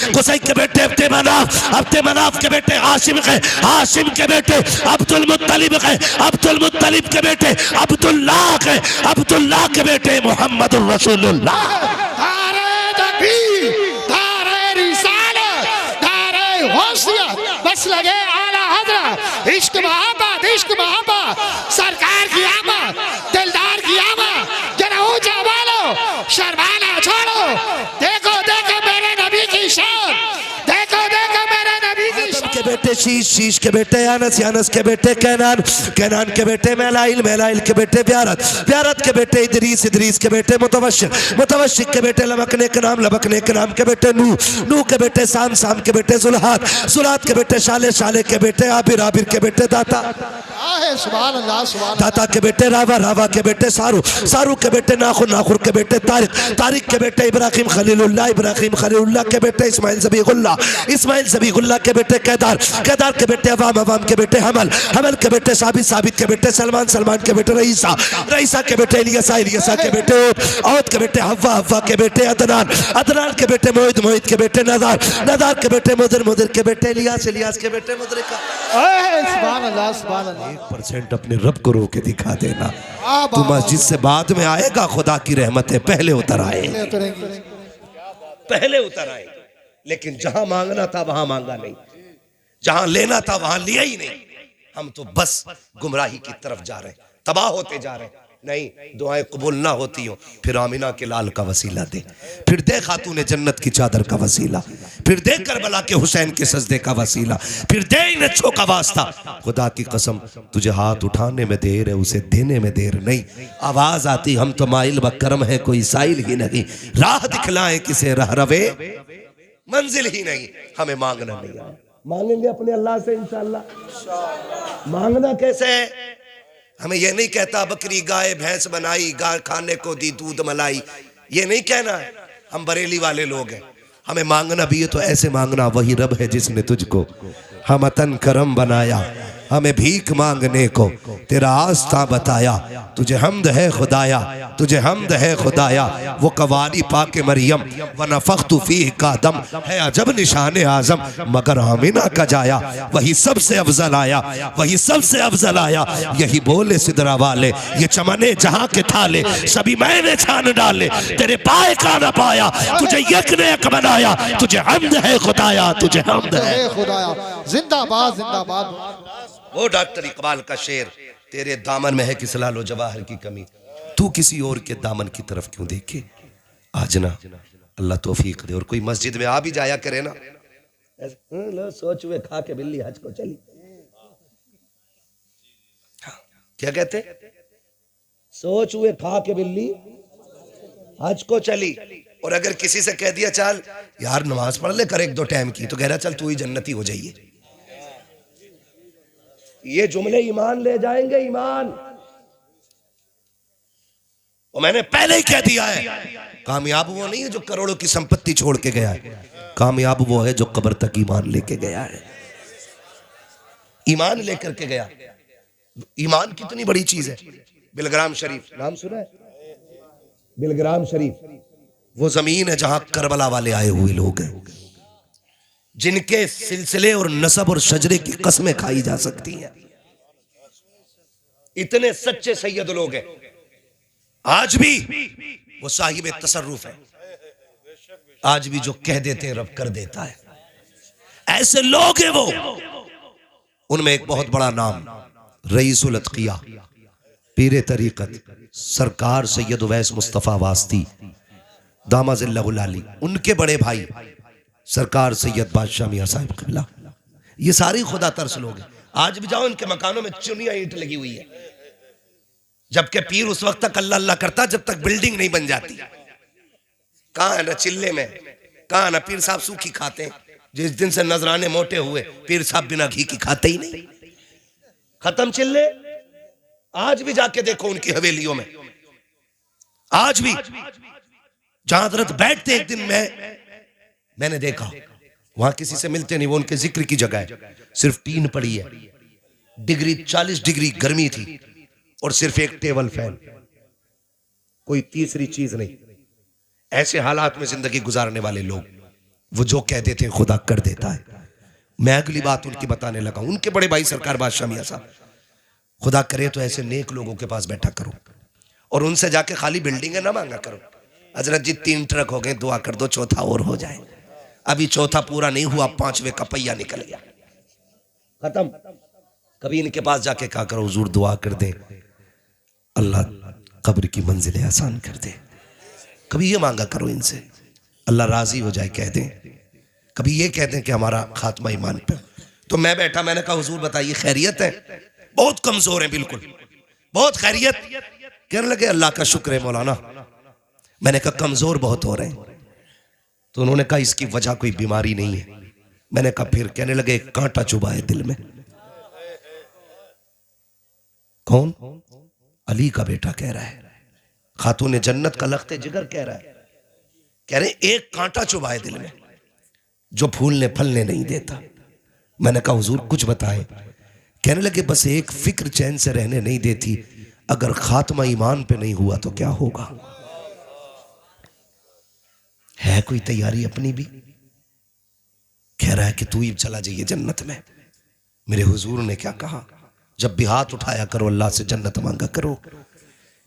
कुसै के बेटे अब्दे मनाफ के बेटे हाशिम के, हाशिम के बेटे अब्दुल मुत्तलिब के, अब्दुल मुत्तलिब के बेटे अब्दुल्लाह के, अब्दुल्लाह के बेटे मुहम्मदुर रसूलुल्लाह। धारे तकबीर, धारे रिसालत, धारे होशियत, बस लगे आला हजरत। इश्क मोहब्बत सरकार की आमद, दिलदार की आमद, जरा ऊंचा बोलो, शर्माना छोड़ो। देखो देखो मेरे नबी की शान, देखो देखो मेरे नबी की शान। के बेटे शीश के बेटे अनस के बेटे कैनान के बेटे मेलाइल के बेटे ब्यारत के बेटे इदरीस के बेटे मुतवश्शिक के बेटे लबकने के नाम के बेटे नूह के बेटे साम के बेटे जुल्हात के बेटे शाले के बेटे आबिर के बेटे दाता के बेटे रावा के बेटे सारू के बेटे नाखुर के बेटे तारिक के बेटे इब्राहिम खलीलुल्लाह के बेटे इस्माइल ज़बीहुल्लाह के बेटे केदार के बेटे अवाम के बेटे हमल के बेटे साबित के बेटे सलमान के बेटे रईसा के बेटे इलियासा के बेटे औद के बेटे हव्वा के बेटे अदनान के बेटे मोहित के बेटे नदार के बेटे मुदर के बेटे इलियास के बेटे मुदरिका। 1% अपने रब को रोके दिखा देना। तू मस्जिद से बाद में आएगा, खुदा की रहमतें पहले उतर आए। लेकिन जहां मांगना था वहां मांगा नहीं, जहां लेना था वहां लिया ही नहीं। हम तो बस गुमराही की तरफ जा रहे, तबाह होते जा रहे। नहीं, दुआएं कबूल ना होती हो फिर आमिना के लाल का वसीला दे, फिर दे खातूने जन्नत की चादर का वसीला, फिर दे करबला के हुसैन के सजदे का वसीला, फिर दे इन अच्छों का वास्ता। खुदा की कसम तुझे हाथ उठाने में देर है, उसे देने में देर नहीं। आवाज आती हम तो माइल व करम है, कोई साइल ही नहीं, राह दिखलाए किसे रह रवे मंजिल ही नहीं। हमें मांगना नहीं आया, मांगेंगे अपने अल्लाह से इंशाअल्लाह। मांगना कैसे है? हमें यह नहीं कहता बकरी गाय भैंस बनाई, गाय खाने को दी दूध मलाई, ये नहीं कहना है। हम बरेली वाले लोग हैं, हमें मांगना भी है तो ऐसे मांगना, वही रब है जिसने तुझको हमतन करम बनाया, हमें भीख मांगने को तेरा आस्था बताया। तुझे हमद है खुदाया, तुझे हमद है खुदाया। वो कवाली पाके मरियम व नफख्तु फीह का दम है अजब निशान आजम, मगर आमिना का जाया वही सबसे अफजल आया, वही सबसे अफजल आया। यही बोले सिदरा वाले ये चमने जहां के थाले, सभी मैंने छान डाले तेरे पाए का न पाया। तुझे यक ने एक बनाया, तुझे हमद है खुदाया, तुझे हमद है खुदाया। जिंदाबाद जिंदाबाद। वो डॉक्टर इकबाल का शेर, तेरे दामन में है किस लालो जवाहर की कमी, तू किसी और के दामन की तरफ क्यों देखे। आज ना अल्लाह तौफीक दे और कोई मस्जिद में आ भी जाया करे ना, लो सोच हुए खा के बिल्ली हज को चली। क्या कहते? सोच हुए खा के बिल्ली हज को चली। और अगर किसी से कह दिया चल यार नमाज पढ़ ले कर एक दो टाइम की, तो कह रहा चल तू ही जन्नती हो जाइए। ये जुमले ईमान ले जाएंगे, ईमान। और मैंने पहले ही कह दिया है, कामयाब वो नहीं है जो करोड़ों की संपत्ति छोड़ के गया है, कामयाब वो है जो कब्र तक ईमान लेके गया है। ईमान लेकर के गया। ईमान कितनी बड़ी चीज है। बिलग्राम शरीफ नाम सुना है? बिलग्राम शरीफ वो जमीन है जहां करबला वाले आए हुए लोग हैं, जिनके सिलसिले और नसब और शजरे की कस्में खाई जा सकती हैं। इतने सच्चे सैयद लोग हैं। आज भी वो साहिब तसर्रुफ है, आज भी जो कह देते हैं रब कर देता है। ऐसे लोग हैं वो। उनमें एक बहुत बड़ा नाम रईसुल अतकिया पीरे तरीकत सरकार सैयद उवैस मुस्तफा वास्ती दामाजिल्लाहुल आली, उनके बड़े भाई सरकार सैयद बादशाह मियां साहिब क़िबला, ये सारी खुदा तरस लोग हैं। आज भी जाओ इनके मकानों में चुनिया ईंट लगी हुई है, जबकि पीर उस वक्त तक अल्लाह अल्लाह करता जब तक बिल्डिंग नहीं बन जाती। कहां है ना चिल्ले में, कहां ना पीर साहब सूखी खाते हैं। जिस दिन से नजराने मोटे हुए पीर साहब बिना घी की खाते ही नहीं। खत्म चिल्ले। आज भी जाके देखो उनकी हवेलियों में, आज भी जहां हजरत बैठते एक दिन मैंने देखा वहां किसी से मिलते नहीं, वो उनके जिक्र की जगह है। सिर्फ टीन पड़ी है, डिग्री 40 डिग्री गर्मी थी और सिर्फ एक टेबल फैन, कोई तीसरी चीज नहीं। ऐसे हालात में जिंदगी गुजारने वाले लोग वो जो कह देते हैं खुदा कर देता है। मैं अगली बात उनकी बताने लगा, उनके बड़े भाई सरकार बादशाह मियां साहब, खुदा करे तो ऐसे नेक लोगों के पास बैठा करो और उनसे जाके खाली बिल्डिंगें ना मांगा करो। हजरत जी 3 ट्रक हो गए, दुआ कर दो चौथा और हो जाए। अभी चौथा पूरा नहीं हुआ, 5वें का पहिया निकल गया, खत्म। कभी इनके पास जाके कहा करो हुजूर दुआ कर दे अल्लाह कब्र की मंजिलें आसान कर दे। कभी ये मांगा करो इनसे, अल्लाह राजी हो जाए कह दें। कभी ये कह दें कि हमारा खात्मा ईमान पे। तो मैं बैठा, मैंने कहा हुजूर बताइए खैरियत है? बहुत कमजोर है, बिल्कुल बहुत खैरियत। कहने लगे अल्लाह का शुक्र है मौलाना। मैंने कहा कमजोर बहुत हो रहे हैं। तो उन्होंने कहा इसकी वजह कोई बीमारी नहीं है। मैंने कहा फिर? कहने लगे एक कांटा चुभा है दिल में। कौन? अली का बेटा कह रहा है, खातून जन्नत का लख्ते जिगर कह रहा है। कह रहे एक कांटा चुभा है दिल में जो फूलने फलने नहीं देता। मैंने कहा हुजूर कुछ बताएं। कहने लगे बस एक फिक्र चैन से रहने नहीं देती, अगर खात्मा ईमान पे नहीं हुआ तो क्या होगा। है कोई तैयारी अपनी भी? कह रहा है कि तू ही चला जाइए जन्नत में। मेरे हुजूर ने क्या कहा, जब भी हाथ उठाया करो अल्लाह से जन्नत मांगा करो।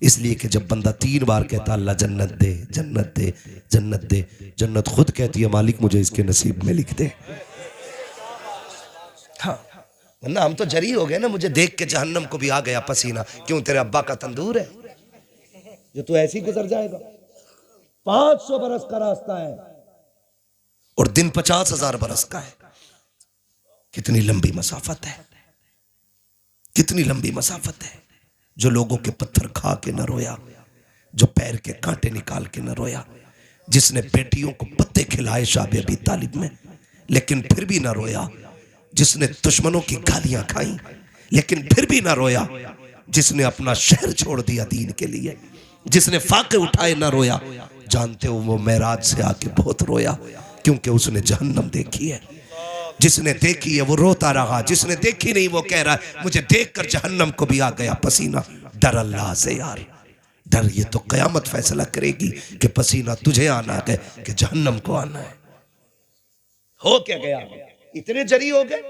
इसलिए कि जब बंदा 3 बार कहता अल्लाह जन्नत दे जन्नत दे जन्नत दे, जन्नत खुद कहती है मालिक मुझे इसके नसीब में लिख दे। हाँ, वरना हम तो जरी हो गए ना, मुझे देख के जहन्नम को भी आ गया पसीना। क्यों? तेरे अब्बा का तंदूर है जो तू ऐसे ही गुजर जाएगा। 500 बरस का रास्ता है और दिन 50,000 बरस का है। कितनी लंबी मसाफत है, कितनी लंबी मसाफत है। जो लोगों के पत्थर खा के न रोया, जो पैर के कांटे निकाल के न रोया, जिसने बेटियों को पत्ते खिलाए शाबे अबी तालिब में लेकिन फिर भी न रोया, जिसने दुश्मनों की गालियां खाई लेकिन फिर भी ना रोया, जिसने अपना शहर छोड़ दिया दीन के लिए, जिसने फाके उठाए ना रोया, जानते हो वो मेराज से आके बहुत रोया क्योंकि उसने जहन्नम देखी है। जिसने देखी है वो रोता रहा, जिसने देखी नहीं वो कह रहा है मुझे देखकर जहन्नम को भी आ गया पसीना। डर अल्लाह से यार, डर। ये तो कयामत फैसला करेगी कि पसीना तुझे आना है कि जहन्नम को आना है। हो क्या गया, इतने जरी हो गए,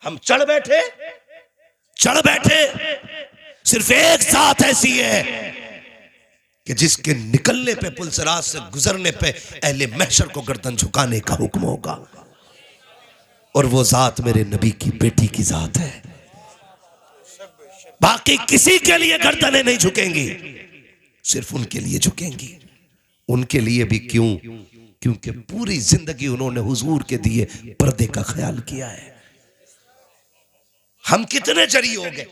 हम चढ़ बैठे सिर्फ एक साथ ऐसी है कि जिसके निकलने पे पुलसरात से गुजरने पे अहले महशर को गर्दन झुकाने का हुक्म होगा, और वो जात मेरे नबी की बेटी की जात है। बाकी किसी के लिए गर्दनें नहीं झुकेंगी, सिर्फ उनके लिए झुकेंगी। उनके लिए भी क्यों? क्योंकि पूरी जिंदगी उन्होंने हुजूर के दिए पर्दे का ख्याल किया है। हम कितने जरी हो गए,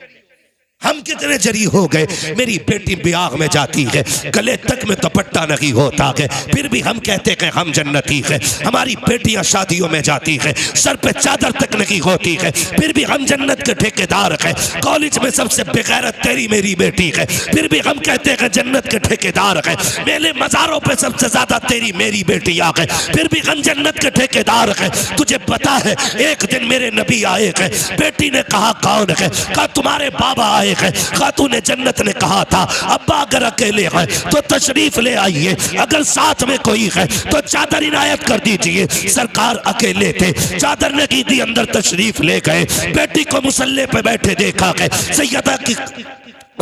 हम कितने जरी हो गए। मेरी बेटी ब्याह में जाती है, गले तक में दुपट्टा नहीं होता है, फिर भी हम कहते हैं हम जन्नती है। हमारी बेटियां शादियों में जाती है, सर पे चादर तक नहीं होती है, फिर भी हम जन्नत के ठेकेदार हैं। कॉलेज में सबसे बेगैरत तेरी मेरी बेटी है, फिर भी हम कहते हैं जन्नत के ठेकेदार हैं। मेले मज़ारों पे सबसे ज्यादा तेरी मेरी बेटियां हैं, फिर भी हम जन्नत के ठेकेदार हैं। तुझे पता है एक दिन मेरे नबी आए हैं, बेटी ने कहा कौन है? कहा तुम्हारे बाबा आए। खातून जन्नत ने कहा था अब्बा अगर अकेले हैं तो तशरीफ ले आइए, अगर साथ में कोई है तो चादर इनायत कर दीजिए। सरकार अकेले थे, चादर ने की दी, अंदर तशरीफ ले गए। बेटी को मुसल्ले पे बैठे देखा गया।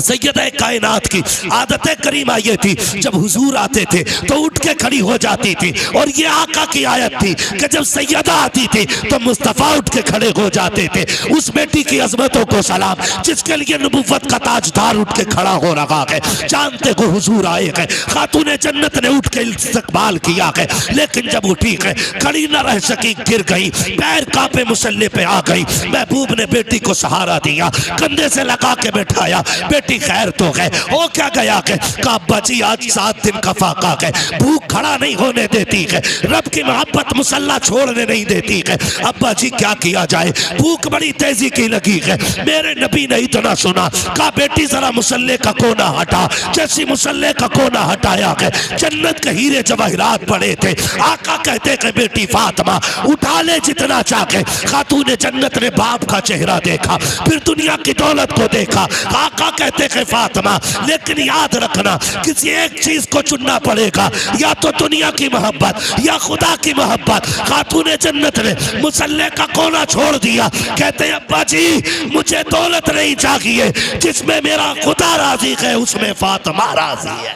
सैयदा कायनात की आदत करीमा ये थी, जब हुजूर आते थे तो उठ के खड़ी हो जाती थी, और ये आका की आयत थी कि जब सैयदा आती थी तो मुस्तफा उठ के खड़े हो जाते थे। उस बेटी की अजमतों को सलाम जिसके लिए नबुव्वत का ताजदार उठ के खड़ा हो रहा है। जानते हो हुजूर आए हैं, खातून जन्नत ने उठ के इस्तकबाल किया है, लेकिन जब उठी है खड़ी न रह सकी, गिर गई, पैर कांपे, मुसल्ले पे आ गई। महबूब ने बेटी को सहारा दिया, कंधे से लगा के बैठाया। बेटी खैर तो है, हो क्या गया है? का बची आज 7 दिन का फाका है, भूख खड़ा नहीं होने देती है, रब की मोहब्बत मुसल्ला छोड़ने नहीं देती है। अब्बा जी क्या किया जाए, भूख बड़ी तेजी की लगी है। मेरे नबी ने इतना सुना, का बेटी जरा मुसल्ले का कोना हटा। जैसी मुसल्ले का कोना हटाया है, जन्नत के हीरे जवाहिरात पड़े थे। आका कहते हैं बेटी फातिमा उठा ले जितना चाहे। खातून जन्नत ने बाप का चेहरा देखा, फिर दुनिया की दौलत को देखा। आका कहते सिद्दीक़ फातिमा। लेकिन याद रखना किसी एक चीज को चुनना पड़ेगा, या तो दुनिया की मोहब्बत या खुदा की मोहब्बत। खातूने जन्नत ने मुसल्ले का कोना छोड़ दिया, कहते हैं अब्बा जी मुझे दौलत नहीं चाहिए, जिसमें मेरा खुदा राजी है उसमें फातिमा राजी है।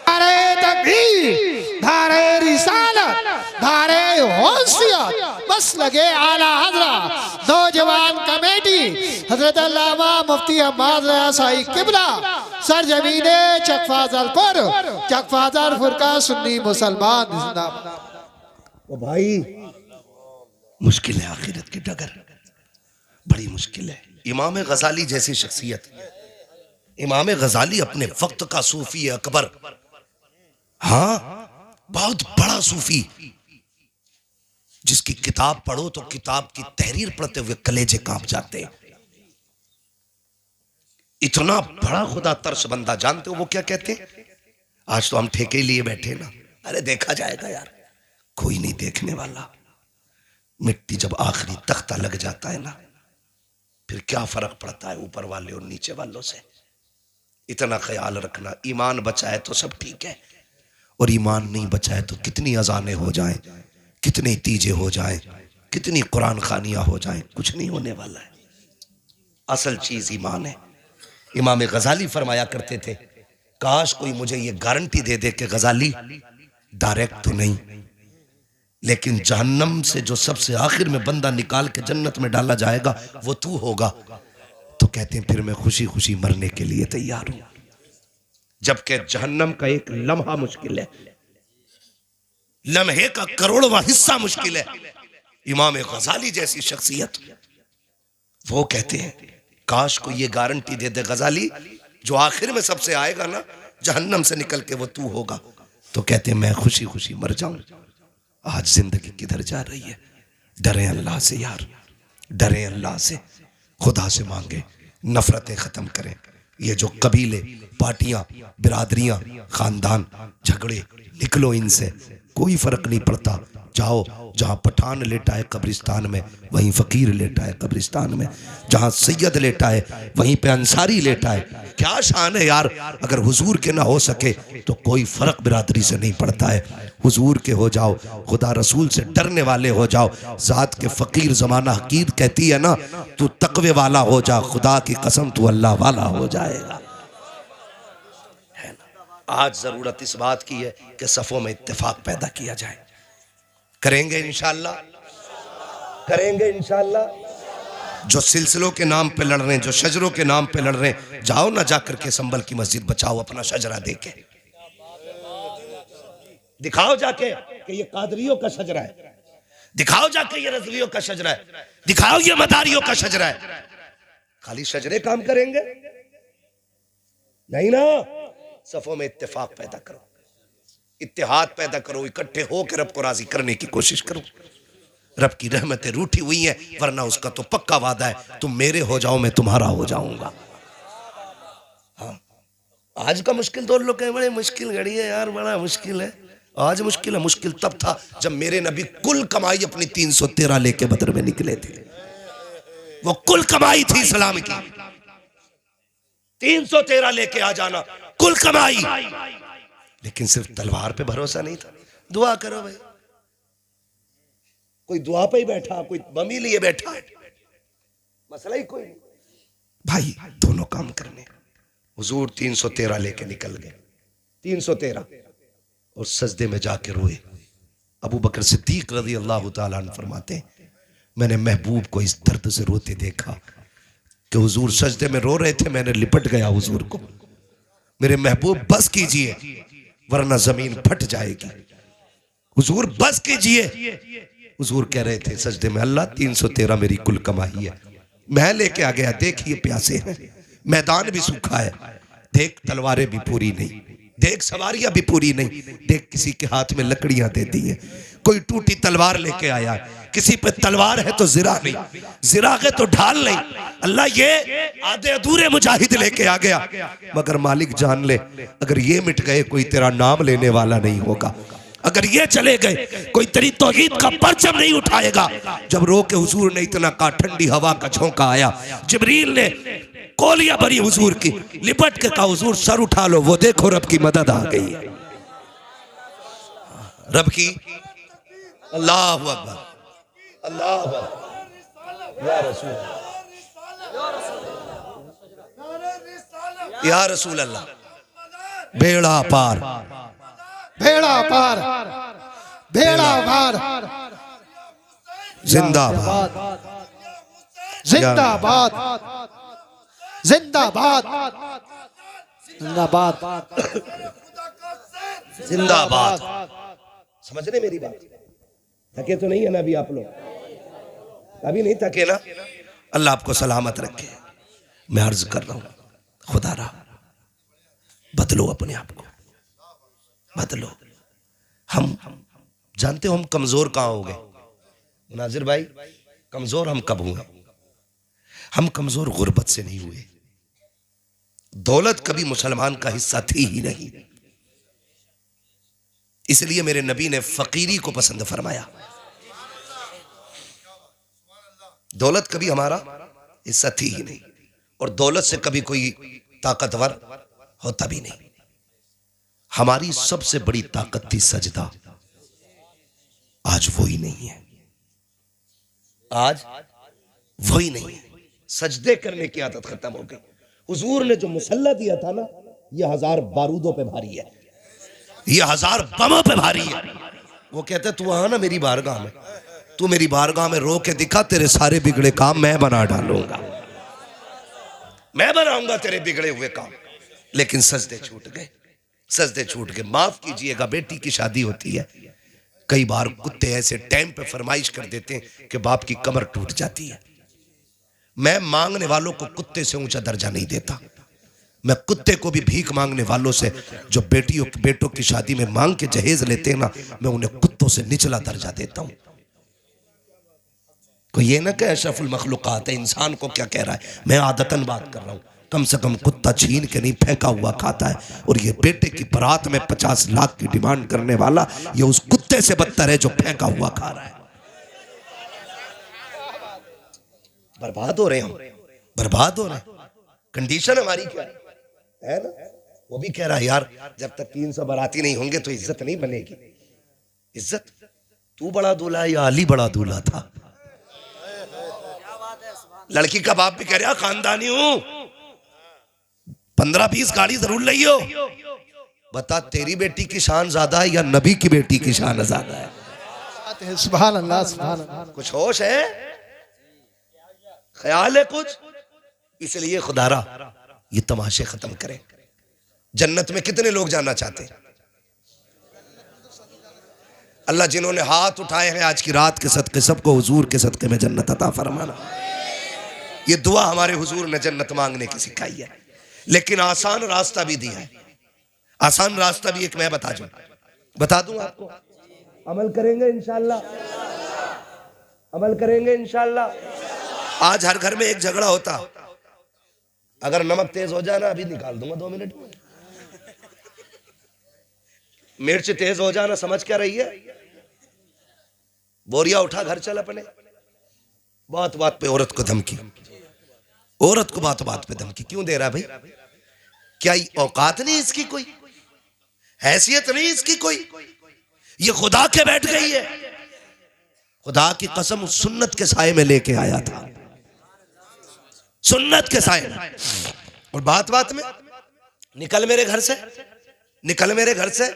धारे तकबीर, धारे रिसालत, धारे होशियत, बस लगे आला हजरा नौजवान कमेटी हजरत अल्लामा मुफ्ती अहमद रज़ा साई किबला सरजमीने चकफाजलपुर, चकफाजलपुर का सुन्नी मुसलमान जिंदाबाद। ओ भाई मुश्किल है आखिरत की डगर, बड़ी मुश्किल है। इमाम गजाली जैसी शख्सियत, इमाम गजाली अपने वक्त का सूफी अकबर, हाँ बहुत बड़ा सूफी, जिसकी किताब पढ़ो तो किताब की तहरीर पढ़ते हुए कलेजे कांप जाते हैं। इतना बड़ा खुदा तरस बंदा। जानते हो वो क्या कहते हैं? आज तो हम ठेके लिए बैठे ना, अरे देखा जाएगा यार, कोई नहीं देखने वाला। मिट्टी जब आखिरी तख्ता लग जाता है ना, फिर क्या फर्क पड़ता है ऊपर वाले और नीचे वालों से। इतना ख्याल रखना, ईमान बचा है तो सब ठीक है, और ईमान नहीं बचा है तो कितनी अजानें हो जाएं, कितने तीजे हो जाएं, कितनी कुरान खानियां हो जाएं, कुछ नहीं होने वाला है। असल चीज ईमान है। इमाम गजाली फरमाया करते थे, काश कोई मुझे ये गारंटी दे दे कि गजाली डायरेक्ट तो नहीं, लेकिन जहन्नम से जो सबसे आखिर में बंदा निकाल के जन्नत में डाला जाएगा वो तू होगा, तो कहते हैं फिर मैं खुशी खुशी मरने के लिए तैयार हूं। जबकि जहन्नम का एक लम्हा मुश्किल है, लम्हे का करोड़वां हिस्सा मुश्किल है। इमाम गजाली जैसी शख्सियत, वो कहते हैं काश को ये गारंटी दे दे गजाली, जो आखिर में सबसे आएगा ना जहन्नम से निकल के वो तू होगा, तो कहते हैं मैं खुशी खुशी मर जाऊं। आज जिंदगी किधर जा रही है? डरे अल्लाह से यार, डरे अल्लाह से, खुदा से मांगे, नफरतें खत्म करें। ये जो कबीले, पार्टियां, बिरादरियां, खानदान, झगड़े, निकलो इनसे, कोई फर्क नहीं पड़ता। जाओ जहां पठान लेटा है कब्रिस्तान में, वहीं फकीर लेटा है कब्रिस्तान में। जहां सैयद लेटा है वहीं पे अंसारी लेटा है। क्या शान है यार, अगर हुजूर के ना हो सके तो कोई फर्क बिरादरी से नहीं पड़ता है। हुजूर के हो जाओ, खुदा रसूल से डरने वाले हो जाओ। जात के फकीर जमाना हकीर कहती है ना, तू तकवे वाला हो जा, खुदा की कसम तू अल्लाह वाला हो जाएगा, है ना। आज जरूरत इस बात की है कि सफों में इत्तेफाक पैदा किया जाए। करेंगे इंशाअल्लाह, करेंगे इंशाअल्लाह। जो सिलसिलों के नाम पे लड़ रहे हैं, जो शजरों के नाम पे लड़ रहे हैं, जाओ ना जाकर के संभल की मस्जिद बचाओ अपना शजरा देके, दिखाओ जाके कि ये कादरियों का शजरा है, दिखाओ जाके ये रज़वियों का शजरा है, दिखाओ ये मदारियों का शजरा है। खाली शजरे काम करेंगे नहीं ना, सफों में इत्तेफाक पैदा करो, इत्तेहाद पैदा करो, इकट्ठे होकर रब को राजी करने की कोशिश करो। रब की रहमतें रूठी हुई हैं, वरना उसका तो पक्का वादा है, तुम मेरे हो जाओ मैं तुम्हारा हो जाऊंगा। हाँ, आज का मुश्किल दौर लोग कहें बड़े मुश्किल घड़ी है यार, बड़ा मुश्किल है। आज मुश्किल है, मुश्किल तब था जब मेरे नबी कुल कमाई अपनी 313 लेके बदर में निकले थे। वो कुल कमाई थी इस्लाम की, 313 लेके आ जाना, कुल कमाई। लेकिन सिर्फ तलवार पे भरोसा नहीं था। दुआ करो भाई, कोई दुआ पे ही बैठा, कोई बमी लिए बैठा है, मसला ही कोई नहीं भाई, दोनों काम करने। हुजूर 313 लेके निकल गए, 313, और सजदे में जाके रोए। अबू बकर सिद्दीक रज़ी अल्लाह ताला अन्हु फरमाते हैं, मैंने महबूब को इस दर्द से रोते देखा कि हुजूर सजदे में रो रहे थे, मैंने लिपट गया हुजूर को, मेरे महबूब बस कीजिए वरना जमीन फट जाएगी, हुजूर बस कीजिए। हुजूर कह रहे थे सजदे में, अल्लाह 313 मेरी कुल कमाई है, मैं लेके आ गया, देखिए प्यासे हैं, मैदान भी सूखा है, देख तलवारें भी पूरी नहीं, देख सवारियां भी पूरी नहीं, देख किसी के हाथ में लकड़ियां दे दी हैं, कोई टूटी तलवार लेके आया, किसी पे तलवार है तो जिरा नहीं, जिरा है तो ढाल नहीं। अल्लाह ये आधे अधूरे मुजाहिद लेके आ गया, मगर मालिक जान ले, अगर ये मिट गए कोई तेरा नाम लेने वाला नहीं होगा, अगर ये चले गए कोई तेरी तौहीद का परचम नहीं उठाएगा। जब रो के हुजूर ने इतना कहा, ठंडी हवा का झोंका आया, जिब्रील ने कोलियां भरी हुजूर की, लिपट के कहा हुजूर सर उठा लो, वो देखो रब की मदद आ गई है। रब की अल्लाह अकबर, अल्लाह अकबर, या रसूल, या रसूल अल्लाह। बेड़ा पार, बेड़ा पार, बेड़ा पार, जिंदाबाद, जिंदाबाद, जिंदाबाद, जिंदाबाद, जिंदाबाद। समझ रहे मेरी बात? थके तो नहीं है ना अभी आप लोग? अभी नहीं थके ना? अल्लाह आपको सलामत रखे। मैं अर्ज कर रहा हूं खुदा रहा, बदलो अपने आप को, बदलो। हम जानते हो हम कमजोर कहां हो गए नाजिर भाई? कमजोर हम कब हुए? हम कमजोर गुर्बत से नहीं हुए। दौलत कभी मुसलमान का हिस्सा थी ही नहीं, इसलिए मेरे नबी ने फकीरी को पसंद फरमाया। दौलत कभी हमारा हिस्सा थी ही नहीं, और दौलत से कभी कोई ताकतवर होता भी नहीं। हमारी सबसे बड़ी ताकत थी सजदा, आज वो ही नहीं है, आज वही नहीं है। सजदे करने की आदत खत्म हो गई। हुजूर ने जो मुसल्ला दिया था ना, ये 1000 बारूदों पे भारी है, ये 1000 बमों पे भारी है। वो कहते तू आ ना मेरी बारगाह में, तू मेरी बारगाह में रो के दिखा, तेरे सारे बिगड़े काम मैं बना डालूंगा, मैं बनाऊंगा तेरे बिगड़े हुए काम। लेकिन सजदे छूट गए, सजदे छूट गए। माफ कीजिएगा, बेटी की शादी होती है, कई बार कुत्ते ऐसे टाइम पे फरमाइश कर देते हैं कि बाप की कमर टूट जाती है। मैं मांगने वालों को कुत्ते से ऊंचा दर्जा नहीं देता। मैं कुत्ते को भी भीख मांगने वालों से, जो बेटियों बेटों की शादी में मांग के जहेज लेते हैं ना, मैं उन्हें कुत्तों से निचला दर्जा देता हूं। कोई ये ना कहे अशरफुल मखलूकात है, इंसान को क्या कह रहा है। मैं आदतन बात कर रहा हूं, कम से कम कुत्ता छीन के नहीं फेंका हुआ खाता है। और ये बेटे की बारात में 50 लाख की डिमांड करने वाला, ये उस कुत्ते से बदतर है जो फेंका हुआ खा रहा है। बर्बाद हो रहे हम, बर्बाद हो रहे हैं। कंडीशन हमारी क्या है ना? वो भी कह रहा है यार, जब तक 300 बाराती नहीं होंगे तो इज्जत नहीं बनेगी। इज्जत तू बड़ा दूल्हा या अली बड़ा दूल्हा था? लड़की का बाप भी कह रहा खानदानी हूं, 15-20 गाड़ी जरूर लियो। बता तेरी बेटी की शान ज्यादा है या नबी की बेटी की शान ज्यादा है? सुभान अल्लाह, सुभान अल्लाह। कुछ होश है, ख्याल है कुछ? इसलिए खुदारा ये तमाशे खत्म करें। जन्नत में कितने लोग जाना चाहते हैं? अल्लाह जिन्होंने हाथ उठाए हैं आज की रात के सदके, सबको हुजूर के सदके में जन्नत अता फरमाना। ये दुआ हमारे हुजूर ने जन्नत मांगने की सिखाई है। लेकिन आसान रास्ता भी दिया है, आसान रास्ता भी एक मैं बता दूं आपको। अमल करेंगे इंशाअल्लाह, अमल करेंगे इंशाअल्लाह। आज हर घर में एक झगड़ा होता, अगर नमक तेज हो जाना अभी निकाल दूंगा 2 मिनट में। मिर्च तेज हो जाना समझ क्या रही है? बोरिया उठा घर चल अपने। बात बात पे औरत को धमकी, औरत को बात बात पे धमकी क्यों दे रहा भाई? क्या औकात नहीं इसकी, कोई हैसियत नहीं इसकी कोई? ये खुदा के बैठ गई है। खुदा की कसम उस सुन्नत के साए में लेके आया था, सुन्नत के साए में। और बात बात में निकल मेरे घर से, निकल मेरे घर से।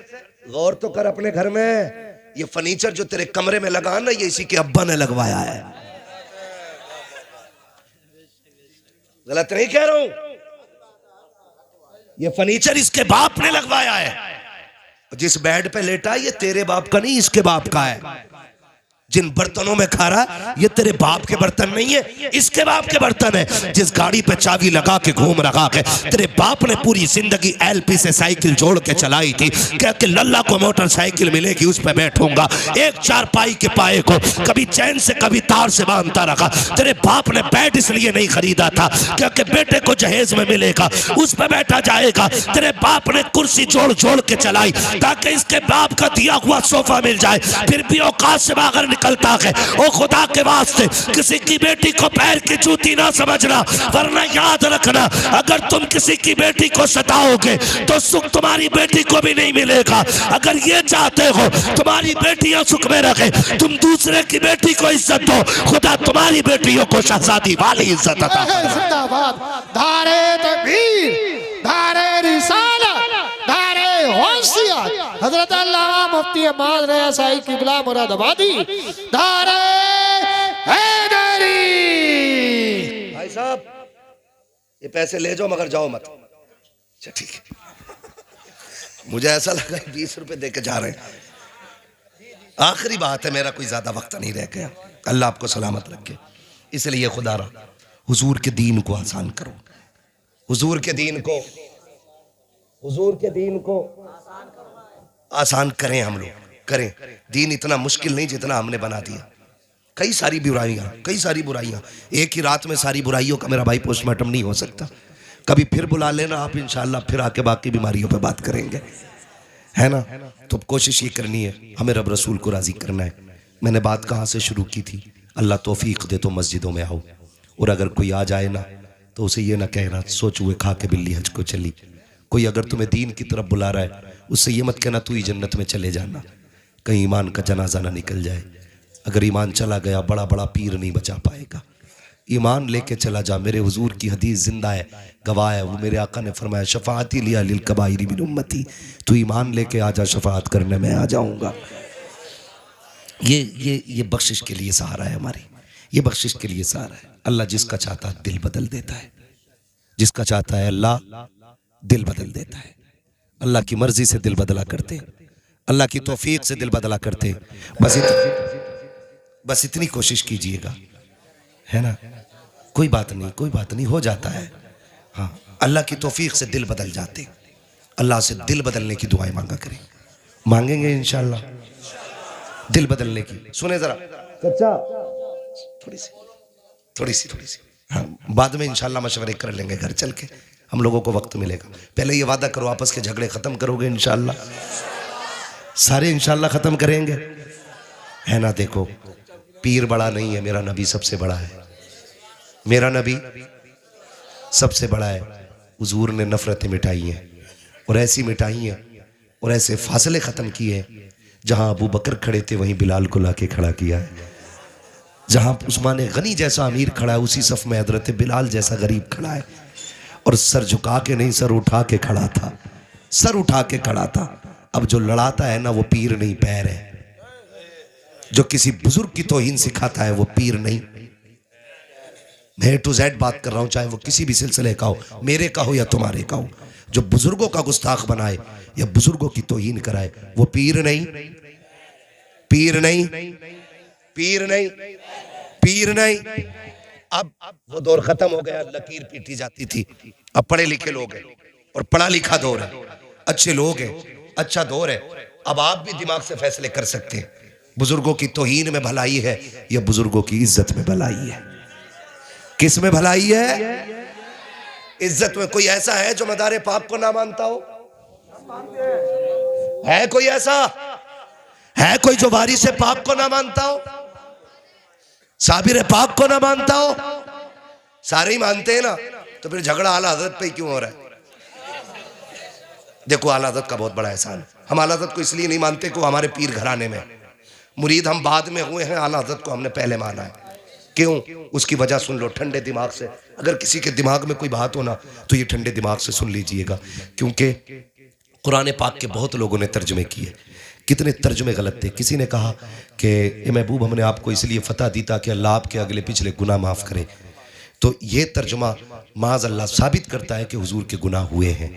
गौर तो कर अपने घर में, ये फर्नीचर जो तेरे कमरे में लगा ना, ये इसी के अब्बा ने लगवाया है। गलत नहीं कह रहा हूं, ये फर्नीचर इसके बाप ने लगवाया है। जिस बेड पे लेटा है ये तेरे बाप का नहीं, इसके बाप का है। जिन बर्तनों में खा रहा है ये तेरे बाप के बर्तन नहीं है, इसके बाप के बर्तन है। जिस गाड़ी पे चाबी लगा के घूम रखा है, तेरे बाप ने पूरी जिंदगी एलपी से साइकिल जोड़ के चलाई थी, कह के लल्ला को मोटरसाइकिल मिलेगी उस पे बैठूंगा। एक चारपाई के पाए को कभी चैन से कभी तार से बांधता रखा। तेरे बाप ने बेड इसलिए नहीं खरीदा था क्योंकि बेटे को जहेज में मिलेगा, उस पे बैठा जाएगा। तेरे बाप ने कुर्सी जोड़ जोड़ के चलाई ताकि इसके बाप का दिया हुआ सोफा मिल जाए। फिर भी औकात से बाहर निकलता है। ओ खुदा के वास्ते किसी की बेटी को पैर की जूती ना समझना, वरना याद रखना अगर तुम किसी की बेटी को सताओगे तो सुख तुम्हारी बेटी को भी नहीं मिलेगा। अगर ये चाहते हो तुम्हारी बेटियां सुख में रखे, तुम दूसरे की बेटी को इज्जत दो, खुदा तुम्हारी बेटियों को शहजादी वाली इज्जत अता फरमाए। जिंदाबाद। धारे तकबीर, धारे रिसालत, धारे होशियत, हजरत अल्लामा मुफ्ती अहमद रज़ा साहिब किबला मुरादाबादी, धारे हैदरी। भाई साहब ये पैसे ले जाओ मगर जाओ मत। अच्छा ठीक है, मुझे ऐसा लगा 20 रुपए दे के जा रहे हैं। आखिरी बात है, मेरा कोई ज्यादा वक्त नहीं रह गया। अल्लाह आपको सलामत रखे, इसलिए खुदा रहा हुजूर के दीन को आसान करो, हुजूर के दीन को आसान करें। हम लोग करें। दीन इतना मुश्किल नहीं जितना हमने बना दिया। कई सारी बुराइयां, एक ही रात में सारी बुराइयों का मेरा भाई पोस्टमार्टम नहीं हो सकता। कभी फिर बुला लेना आप, इंशाल्लाह फिर आके बाकी बीमारियों पे बात करेंगे, है ना। तो कोशिश ये करनी है, हमें रब रसूल को राजी करना है। मैंने बात कहाँ से शुरू की थी? अल्लाह तौफीक दे तो मस्जिदों में आओ, और अगर कोई आ जाए ना तो उसे ये ना कहना सोच हुए खा के बिल्ली हज को चली। कोई अगर तुम्हें दीन की तरफ बुला रहा है उससे ये मत कहना तू ही जन्नत में चले जाना, कहीं ईमान का जनाजा ना निकल जाए। अगर ईमान चला गया बड़ा बड़ा पीर नहीं बचा पाएगा। ईमान लेके चला जा। मेरे हुजूर की हदीस जिंदा है, गवाह है। वो मेरे आका ने फरमाया शफाअती लिया लिल कबाइरी मिन उम्मती, तू ईमान लेके आ जा, शफाअत करने में आ जाऊंगा। ये बख्शिश के लिए सहारा है हमारी, ये बख्शिश के लिए सहारा है। अल्लाह जिसका चाहता है दिल बदल देता है, जिसका चाहता है अल्लाह दिल बदल देता है। अल्लाह की मर्जी से दिल बदला करते, अल्लाह की तौफीक से दिल बदला करते। बस इतनी कोशिश कीजिएगा, है ना। कोई बात नहीं, हो जाता है। हाँ, अल्लाह की तौफीक से दिल बदल जाते। अल्लाह से दिल बदलने की दुआएं मांगा करें, मांगेंगे इंशाल्लाह दिल बदलने की। सुने जरा चचा, थोड़ी सी हाँ, बाद में इंशाल्लाह मशवरे कर लेंगे घर चल के, हम लोगों को वक्त मिलेगा। पहले ये वादा करो आपस के झगड़े खत्म करोगे इंशाल्लाह, सारे इंशाल्लाह खत्म करेंगे, है ना। देखो पीर बड़ा नहीं है, मेरा नबी सबसे बड़ा है, मेरा नबी सबसे बड़ा है। हुजूर ने नफरतें मिटाई हैं, और ऐसी मिटाई हैं और ऐसे फासले ख़त्म किए हैं। जहां अबू बकर खड़े थे वहीं बिलाल को लाके खड़ा किया है। जहां उस्मान गनी जैसा अमीर खड़ा है उसी सफ में हजरत बिलाल जैसा गरीब खड़ा है, और सर झुका के नहीं, सर उठा के खड़ा था, सर उठा के खड़ा था। अब जो लड़ाता है ना वो पीर नहीं पैर है, जो किसी बुजुर्ग की तौहीन सिखाता है वो पीर नहीं। मैं A to Z बात कर रहा हूं, चाहे वो किसी भी सिलसिले का हो, मेरे का हो या तुम्हारे का हो। जो बुजुर्गों का गुस्ताख बनाए या बुजुर्गों की तौहीन कराए वो पीर नहीं, पीर नहीं, पीर नहीं, पीर नहीं। अब वो दौर खत्म हो गया, लकीर पीटी जाती थी। अब पढ़े लिखे लोग हैं और पढ़ा लिखा दौर है, अच्छे लोग हैं, अच्छा दौर है। अब आप भी दिमाग से फैसले कर सकते हैं, बुजुर्गों की तौहीन में भलाई है या बुजुर्गों की इज्जत में भलाई है। किस में भलाई है? इज्जत में। कोई ऐसा है जो मदारे पाक को ना मानता हो? है कोई ऐसा? है कोई जो वारिस पाक को ना मानता हो, साबिर पाक को ना मानता हो? सारे ही मानते हैं ना, तो फिर झगड़ा आला हजरत पे क्यों हो रहा है? देखो आला हजरत का बहुत बड़ा एहसान। हम आला हजरत को इसलिए नहीं मानते कि वो हमारे पीर घराने में, मुरीद हम बाद में हुए हैं, आला हजरत को हमने पहले माना है। क्यों? उसकी वजह सुन लो ठंडे दिमाग से। अगर किसी के दिमाग में कोई बात हो ना तो ये ठंडे दिमाग से सुन लीजिएगा, क्योंकि कुरान पाक के बहुत लोगों ने तर्जमे किए, कितने तर्जमे गलत थे। किसी ने कहा कि ए महबूब हमने आपको इसलिए फतह दी ताकि अल्लाह आपके अगले पिछले गुनाह माफ़ करे। तो ये तर्जुमा माज़ अल्लाह साबित करता है कि हुजूर के गुनाह हुए हैं।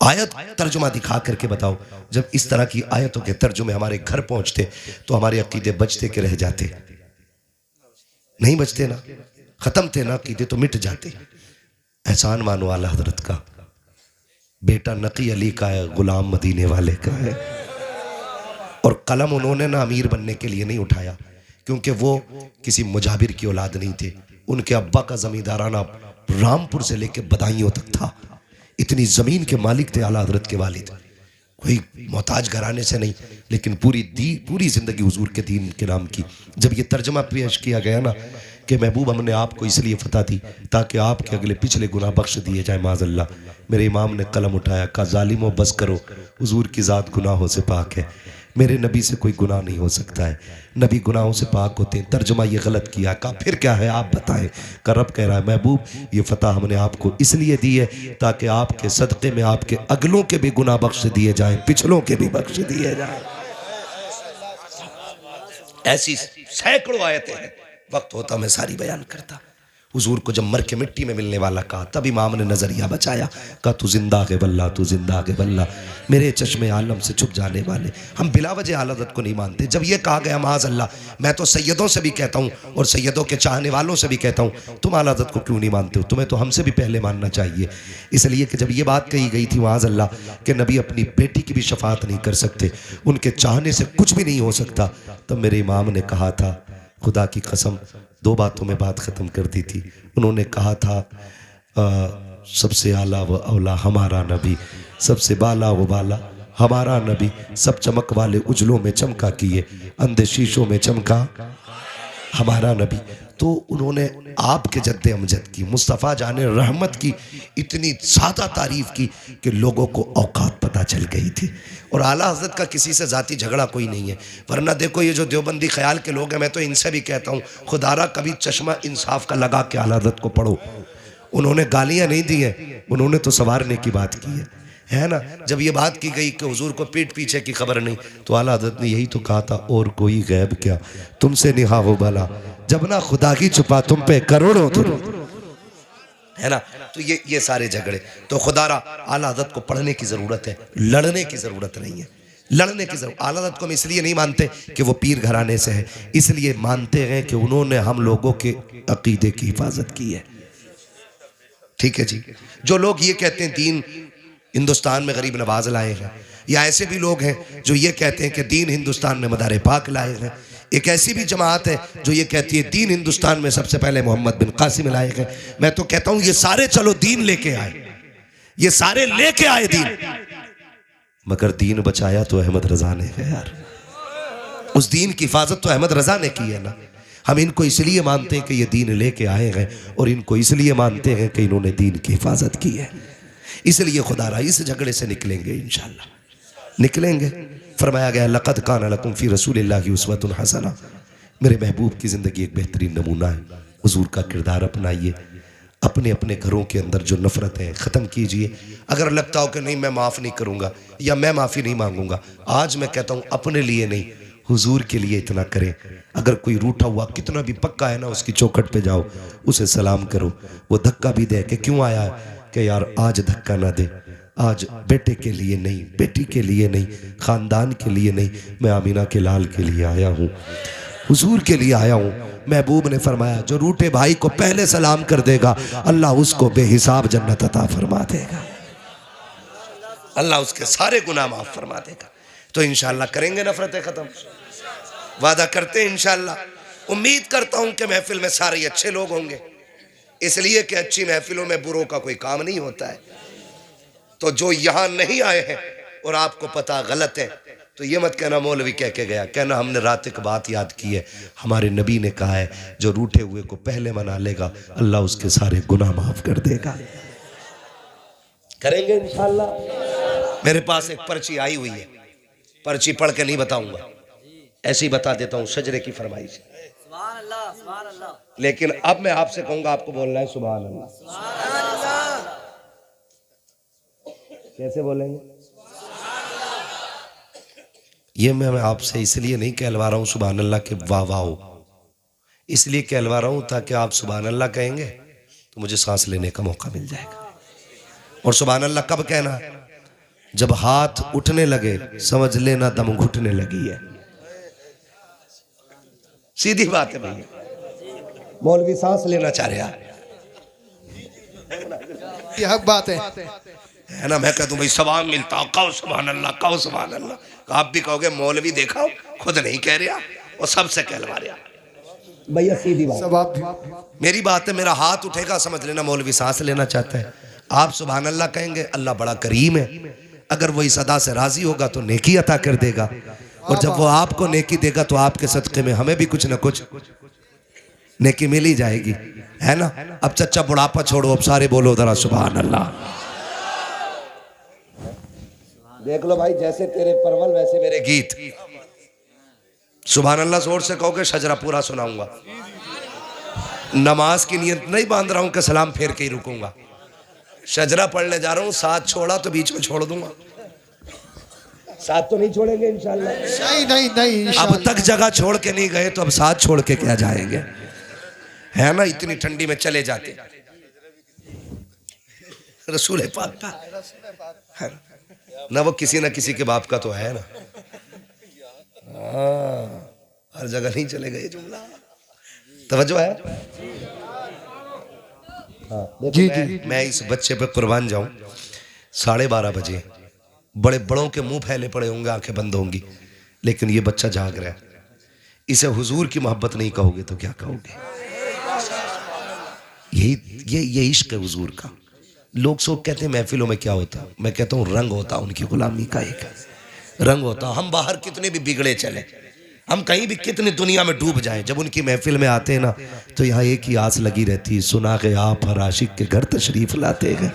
आयत तर्जुमा दिखा करके बताओ। जब इस तरह की आयतों के तर्जुमे हमारे घर पहुंचते तो हमारे अकीदे बचते के रह जाते? नहीं बचते ना, खत्म थे ना अकीदे तो मिट जाते। एहसान मानो आला हजरत का, बेटा नकी अली का है, गुलाम मदीने वाले का है। और कलम उन्होंने ना अमीर बनने के लिए नहीं उठाया, क्योंकि वो किसी मुजाबिर की औलाद नहीं थे। उनके अब्बा का जमींदाराना रामपुर से लेके बदायूं तक था। इतनी जमीन के मालिक थे आला हजरत के वालिद, कोई मोहताज घराने से नहीं। लेकिन पूरी ज़िंदगी हुजूर के दीन के नाम की। जब ये तर्जमा पेश किया गया ना कि महबूब हमने आपको इसलिए फतह दी ताकि आपके अगले पिछले गुनाह बख्श दिए जाए, माज़अल्लाह, मेरे इमाम ने कलम उठाया, कहा ज़ालिमों बस करो, हुजूर की ज़ात गुनाहों से पाक है, मेरे नबी से कोई गुनाह नहीं हो सकता है, नबी गुनाहों से पाक होते हैं। तर्जुमा ये गलत किया। कहा फिर क्या है आप बताएं। का रब कह रहा है महबूब ये फतह हमने आपको इसलिए दी है ताकि आपके सदक़े में आपके अगलों के भी गुनाह बख्श दिए जाएं, पिछलों के भी बख्श दिए जाएं। ऐसी सैकड़ों आयतें हैं, वक्त होता मैं सारी बयान करता। हुजूर को जब मर के मिट्टी में मिलने वाला कहा तब इमाम ने नजरिया बचाया, कहा तू जिंदा है वल्ला, तू जिंदा है वल्ला, मेरे चश्मे आलम से छुप जाने वाले। हम बिला वजह आलदत को नहीं मानते। जब ये कहा गया माज़ अल्लाह, मैं तो सैयदों से भी कहता हूँ और सैयदों के चाहने वालों से भी कहता हूँ, तुम आलदत को क्यों नहीं मानते हो? तुम्हें तो हमसे भी पहले मानना चाहिए। इसलिए कि जब ये बात कही गई थी माज़ अल्लाह कि नबी अपनी बेटी की भी शफात नहीं कर सकते, उनके चाहने से कुछ भी नहीं हो सकता, तब मेरे इमाम ने कहा था, खुदा की कसम, दो बातों में बात ख़त्म कर दी थी। उन्होंने कहा था सबसे आला व औला हमारा नबी, सबसे बाला व बाला हमारा नबी, सब चमक वाले उजलों में चमका किए, अंधे शीशों में चमका हमारा नबी। तो उन्होंने आपके जद्दे अमजद की, मुस्तफ़ा जाने रहमत की इतनी ज़्यादा तारीफ़ की कि लोगों को औकात पता चल गई थी। और आला हज़रत का किसी से ज़ाती झगड़ा कोई नहीं है। वरना देखो ये जो देवबंदी ख्याल के लोग हैं, मैं तो इनसे भी कहता हूँ खुदारा कभी चश्मा इंसाफ का लगा के आला हज़रत को पढ़ो। उन्होंने गालियाँ नहीं दी हैं, उन्होंने तो संवारने की बात की है ना। जब ये बात की गई कि हुजूर को पीठ पीछे की खबर नहीं, तो आला हज़रत ने यही तो कहा था, और कोई गैब क्या तुमसे निहा हो भला, जब ना खुदा की छुपा तुम पे करोड़ों है ना। तो ये सारे झगड़े तो खुदारा आला हज़रत को पढ़ने की ज़रूरत है, लड़ने की ज़रूरत नहीं है। लड़ने की ज़रूरत आला हज़रत को हम इसलिए नहीं मानते कि वो पीर घराने से है, इसलिए मानते हैं कि उन्होंने हम लोगों के अकीदे की हिफाजत की है। ठीक है जी। जो लोग ये कहते हैं दीन हिंदुस्तान में गरीब नवाज लाए हैं, या ऐसे भी लोग हैं जो ये कहते हैं कि दीन हिंदुस्तान में मदार पाक लाए हैं। एक ऐसी भी जमात है जो ये कहती है दीन हिंदुस्तान में सबसे पहले मोहम्मद बिन कासिम लाए हैं। मैं तो कहता हूं ये सारे चलो दीन लेके आए, ये सारे लेके आए दीन, मगर दीन बचाया तो अहमद रजा ने है यार। उस दीन की हिफाजत तो अहमद रजा ने की है ना। हम इनको इसलिए मानते हैं कि ये दीन लेके आए हैं, और इनको इसलिए मानते हैं कि इन्होंने दीन की हिफाजत की है। इसलिए खुदारा इस झगड़े से निकलेंगे, इंशाअल्लाह निकलेंगे। फरमाया गया लक़द काना लकुम फ़ी रसूलिल्लाहि उस्वतुन हसना, मेरे महबूब की ज़िंदगी एक बेहतरीन नमूना है। हुजूर का किरदार अपनाइए, अपने अपने घरों के अंदर जो नफ़रत है ख़त्म कीजिए। अगर लगता हो कि नहीं मैं माफ़ नहीं करूँगा या मैं माफ़ी नहीं मांगूंगा, आज मैं कहता हूँ अपने लिए नहीं हुजूर के लिए इतना करें। अगर कोई रूठा हुआ कितना भी पक्का है ना, उसकी चौखट पे जाओ, उसे सलाम करो। वो धक्का भी दे के क्यों आया है कि यार आज धक्का ना दे, आज बेटे के लिए नहीं, बेटी के लिए नहीं, ख़ानदान के लिए नहीं, मैं आमीना के लाल के लिए आया हूँ, हुजूर के लिए आया हूँ। महबूब ने फरमाया जो रूठे भाई को पहले सलाम कर देगा अल्लाह उसको बेहिसाब जन्नत अता फरमा देगा, अल्लाह उसके सारे गुनाह माफ़ फरमा देगा। तो इंशाअल्लाह करेंगे नफरतें ख़त्म, वादा करते हैं इंशाअल्लाह। उम्मीद करता हूँ कि महफिल में सारे अच्छे लोग होंगे, इसलिए कि अच्छी महफिलों में बुरों का कोई काम नहीं होता है। तो जो यहाँ नहीं आए हैं और आपको पता गलत है, तो ये मत कहना मौलवी कह के गया, कहना हमने रात एक बात याद की है, हमारे नबी ने कहा है जो रूठे हुए को पहले मना लेगा अल्लाह उसके सारे गुनाह माफ़ कर देगा। करेंगे इंशाअल्लाह। मेरे पास एक पर्ची आई हुई है, पर्ची पढ़ के नहीं बताऊंगा, ऐसे ही बता देता हूँ, शजरे की फरमाइश। सुभान अल्लाह, सुभान अल्लाह। लेकिन अब मैं आपसे कहूंगा, आपको बोलना है सुभान अल्लाह। सुभान अल्लाह। कैसे बोलेंगे? ये मैं आपसे इसलिए नहीं कहलवा रहा हूँ सुभान अल्लाह के वाह वाह हो, इसलिए कहलवा रहा हूँ ताकि आप सुभान अल्लाह कहेंगे तो मुझे सांस लेने का मौका मिल जाएगा। और सुभान अल्लाह कब कहना है? जब हाथ उठने लगे समझ लेना दम घुटने लगी है। सीधी बात है भैया, मौलवी सांस लेना चाह रहा है, ये हक बात है ना। मैं कह दूं भाई सवाब मिलता, कहो सुभान अल्लाह, कहो सुभान अल्लाह। आप भी कहोगे मौलवी देखा खुद नहीं कह रहा और सबसे कहलवा रहा। भैया सीधी बात, मेरी बात है, मेरा हाथ उठेगा समझ लेना मौलवी सांस लेना चाहता है। आप सुभान अल्लाह कहेंगे, अल्लाह बड़ा करीम है, अगर वो इस अदा से राजी होगा तो नेकी अता कर देगा, और जब वो आपको नेकी देगा तो आपके सदक़े में हमें भी कुछ ना कुछ नेकी मिल ही जाएगी, है ना। अब चच्चा बुढ़ापा छोड़ो, अब सारे बोलो जरा सुभान अल्लाह। देख लो भाई, जैसे तेरे परवल वैसे मेरे गीत। सुभान अल्लाह जोर से कहोगे शजरा पूरा सुनाऊंगा। नमाज की नियत नहीं बांध रहा हूं कि सलाम फेर के ही रुकूंगा। शजरा पढ़ने जा रहा हूं, साथ छोड़ा तो बीच में छोड़ दूंगा। साथ तो नहीं छोड़ेंगे इंशाल्लाह। नहीं अब तक जगह छोड़ के नहीं गए तो अब साथ छोड़ के क्या जाएंगे, है ना। इतनी ठंडी में चले जाते रसूल पाक का है ना, वो किसी ना किसी के बाप का तो है ना। हर जगह नहीं चले गए, जुमला तवज्जो है। जी मैं इस बच्चे पे कुर्बान जाऊं। 12:30 बजे बड़े बड़ों के मुंह फैले पड़े होंगे, आंखें बंद होंगी, लेकिन ये बच्चा जाग रहा है। इसे हुजूर की मोहब्बत नहीं कहोगे तो क्या कहोगे। यही इश्क है हुजूर का। लोग सब कहते हैं महफिलों में क्या होता, मैं कहता हूँ रंग होता उनकी गुलामी का, एक रंग होता। हम बाहर कितने भी बिगड़े चले, हम कहीं भी कितनी दुनिया में डूब जाएं, जब उनकी महफिल में आते हैं ना तो यहाँ एक ही आस लगी रहती, सुना के आप हर आशिक के घर तशरीफ लाते हैं,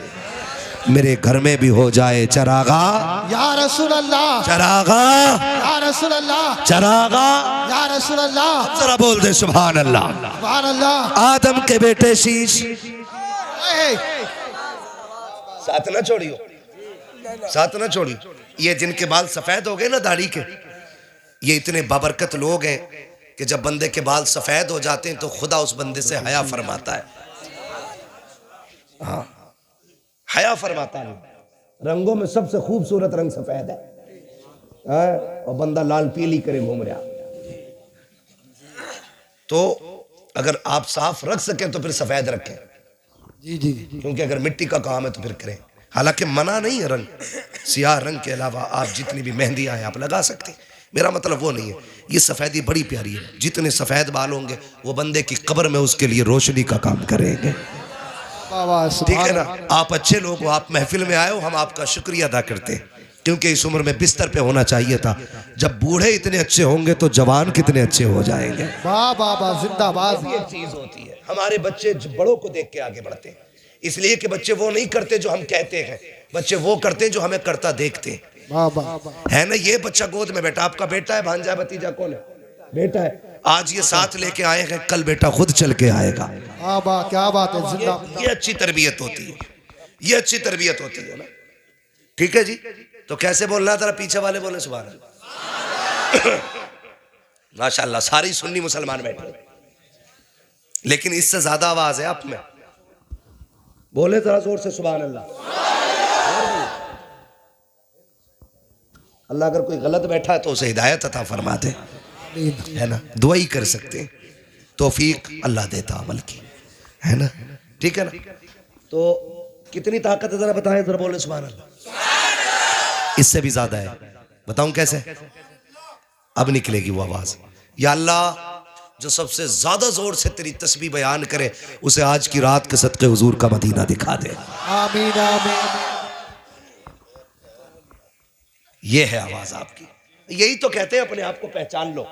मेरे घर में भी हो जाए चरागा या रसूल अल्लाह, चरागा या रसूल अल्लाह, चरागा या रसूल अल्लाह। जरा बोल दे सुभान अल्लाह। सुभान अल्लाह। आदम के बेटे शीश, साथ ना छोड़ियो, साथ ना छोड़ियो। ये जिनके बाल सफेद हो गए ना दाढ़ी के, ये इतने बाबरकत लोग हैं कि जब बंदे के बाल सफेद हो जाते हैं तो खुदा उस बंदे से हया फरमाता है। हाँ, हया फरमाता है। रंगों में सबसे खूबसूरत रंग सफेद है, और बंदा लाल पीली करे घूम रहा। तो अगर आप साफ रख सकें तो फिर सफेद रखें। जी, क्योंकि अगर मिट्टी का काम है तो फिर करें। हालांकि मना नहीं है रंग, सियाह रंग के अलावा आप जितनी भी मेहंदियां हैं आप लगा सकते हैं, मेरा मतलब वो नहीं है। ये सफ़ेदी बड़ी प्यारी है। जितने सफ़ेद बाल होंगे वो बंदे की कब्र में उसके लिए रोशनी का काम करेंगे, ठीक है ना। आप अच्छे लोग हो, आप महफिल में आए हो, हम आपका शुक्रिया अदा करते हैं, क्योंकि इस उम्र में बिस्तर पे होना चाहिए था। जब बूढ़े इतने अच्छे होंगे तो जवान कितने अच्छे हो जाएंगे। वाह वाह वाह, जिंदाबाद। ये चीज होती है, हमारे बच्चे बड़ों को देख के आगे बढ़ते हैं, इसलिए कि बच्चे वो नहीं करते जो हम कहते हैं, बच्चे वो करते हैं जो हमें करता देखते हैं, है ना। ये बच्चा गोद में बेटा, आपका बेटा है, भांजा भतीजा कौन है, बेटा है। आज ये साथ लेके आए हैं, कल बेटा खुद चल के आएगा। क्या बात है, जिंदाबाद। ये अच्छी तरबियत होती है, ये अच्छी तरबियत होती है ना, ठीक है जी। तो कैसे बोलना, जरा पीछे वाले बोले सुभान अल्लाह। माशाअल्लाह, सारी सुन्नी मुसलमान बैठे, लेकिन इससे ज्यादा आवाज है आप में, बोले जरा जोर से सुभान अल्लाह। अल्लाह अगर कोई गलत बैठा है तो उसे हिदायत अता फरमा दे, है ना। दुआ ही कर सकते हैं, तौफीक अल्लाह देता अमल की, है ना, ठीक है ना। तो कितनी ताकत है जरा बताएं, जरा बोले सुभान अल्लाह। इससे भी ज्यादा है, बताऊं कैसे। अब निकलेगी वो आवाज, या अल्लाह जो सबसे ज्यादा जोर से तेरी तस्बीह बयान करे उसे आज की रात के सदके हुजूर का मदीना दिखा दे। आमीन आमीन। ये है आवाज आपकी, यही तो कहते हैं अपने आप को पहचान लो।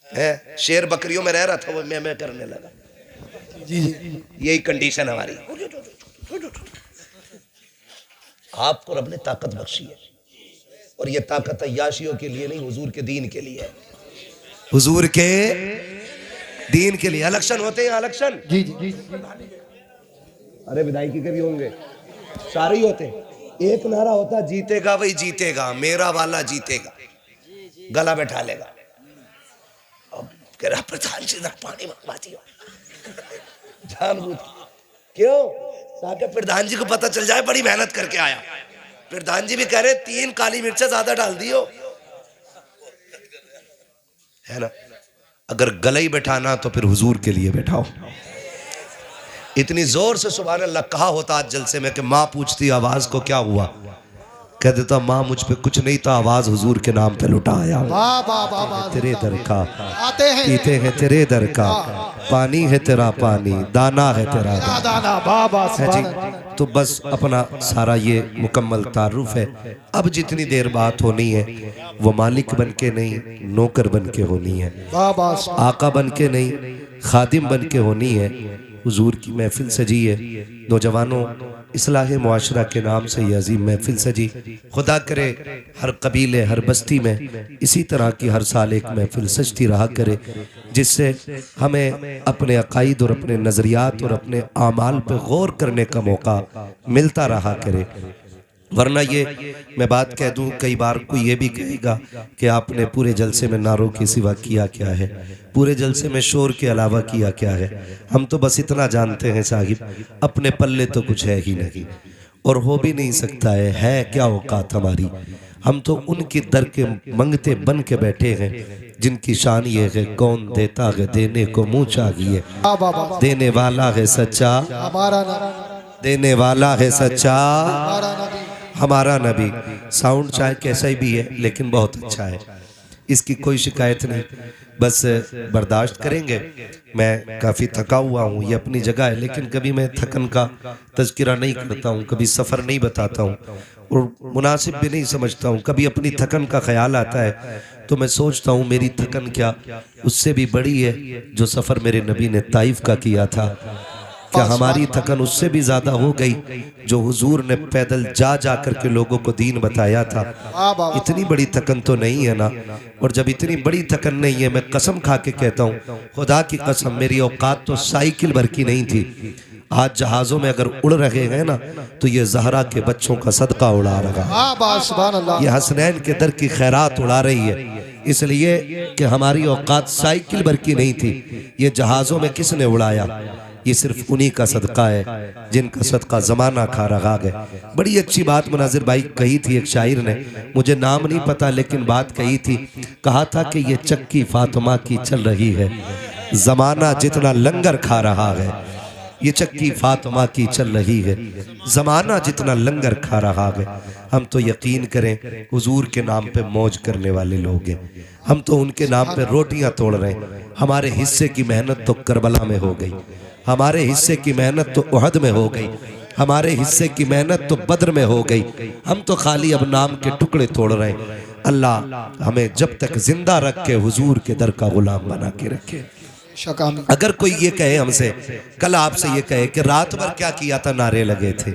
है शेर बकरियों में रह रहा था, वो मैं करने लगा। जी, यही कंडीशन हमारी। आपको रब ने ताकत बख्शी है, और ये ताकत अय्याशियों के लिए नहीं, हुजूर के दीन के लिए है, हुजूर के दीन के लिए। इलेक्शन होते हैं, इलेक्शन जी, अरे विधायकी के भी होंगे, सारे ही होते हैं। एक नारा होता है, जीतेगा वही जीतेगा, मेरा वाला जीतेगा, गला बैठा लेगा। अब कह रहा प्रधान जी पानी मंगवा दिया, जानबूझ क्यों, ताकि प्रधान जी को पता चल जाए बड़ी मेहनत करके आया। प्रधान जी भी कह रहे 3 काली मिर्चा ज्यादा डाल दियो, है ना। अगर गला ही बैठाना तो फिर हुजूर के लिए बैठाओ। इतनी जोर से सुभान अल्लाह कहा होता आज जलसे में कि माँ पूछती आवाज को क्या हुआ, कह देता माँ मुझ पे कुछ नहीं था, आवाज हुजूर के नाम पे लुटाया। तेरे दर का आते हैं, पीते हैं तेरे दर का, पानी है तेरा पानी, दाना है तेरा दाना। दाना। बाबा है जी। तो बस अपना सारा ये मुकम्मल तारुफ है। अब जितनी देर बात होनी है वो मालिक बन के नहीं, नौकर बन के होनी है, आका बन के नहीं, खादिम बन के होनी है। हुजूर की महफिल सजी है। नौजवानों, इस्लाह मुआशरा के नाम से ये अजीम महफिल सजी। खुदा करे हर कबीले, हर बस्ती में इसी तरह की हर साल एक महफिल सजती रहा करे, जिससे हमें अपने अकाईद और अपने नज़रियात और अपने आमाल पर गौर करने का मौका मिलता रहा करे। वरना ये मैं बात कह दूं, कई बार कोई ये भी कहेगा कि आपने पूरे जलसे में नारों के सिवा किया क्या है, पूरे जलसे में शोर के अलावा किया क्या है। हम तो बस इतना जानते हैं साहिब, अपने पल्ले तो कुछ है ही नहीं और हो भी नहीं सकता है क्या औकात हमारी। हम तो उनकी दर के मंगते बन के बैठे हैं जिनकी शान ये है, कौन देता है देने को मुँह चाहिए, देने वाला है सच्चा, देने वाला है सच्चा हमारा नबी। साउंड चाहे कैसा ही भी है लेकिन बहुत अच्छा है, इसकी कोई शिकायत नहीं, बस बर्दाश्त करेंगे। मैं काफ़ी थका हुआ हूँ, ये अपनी जगह है, लेकिन कभी मैं थकन का तज़किरा नहीं करता हूँ, कभी सफ़र नहीं बताता हूँ और मुनासिब भी नहीं समझता हूँ। कभी अपनी थकन का ख्याल आता है तो मैं सोचता हूँ मेरी थकन क्या उससे भी बड़ी है जो सफ़र मेरे नबी ने ताइफ का किया था। क्या हमारी थकन उससे भी ज़्यादा हो गई जो हुजूर ने पैदल जा जा करके लोगों को दीन बताया था। इतनी बड़ी थकन तो नहीं है ना। और जब इतनी बड़ी थकन नहीं है, मैं कसम खा के कहता हूँ, खुदा की कसम, मेरी औकात तो साइकिल भर की नहीं थी। आज जहाज़ों में अगर उड़ रहे हैं ना तो ये जहरा के बच्चों का सदका उड़ा रहा है, ये हसनैन के दर की खैरात उड़ा रही है, इसलिए कि हमारी औकात साइकिल भर की नहीं थी। ये जहाज़ों में किसने उड़ाया? ये सिर्फ उन्हीं का सदका है जिनका सदका ज़माना खा रहा है। बड़ी अच्छी बात मुनाजिर भाई कही थी एक शायर ने, मुझे नाम नहीं पता लेकिन बात कही थी, कहा था कि ये चक्की फातिमा की चल रही है, ज़माना जितना लंगर खा रहा है। ये चक्की फातिमा की चल रही है, ज़माना जितना लंगर खा रहा है। हम तो यकीन करें हुजूर के नाम पे मौज करने वाले लोग हैं, हम तो उनके नाम पे रोटियां तोड़ रहे हैं। हमारे हिस्से की मेहनत तो करबला में हो गई, हमारे हिस्से की मेहनत तो उहद में हो गई, हमारे हिस्से की मेहनत तो बद्र में हो गई। हम तो खाली अब नाम के टुकड़े तोड़ रहे हैं। अल्लाह हमें जब तक जिंदा रख के हुजूर के दर का गुलाम बना के रखे। अगर कोई ये कहे हमसे, कल आपसे ये कहे कि रात भर क्या किया था, नारे लगे थे,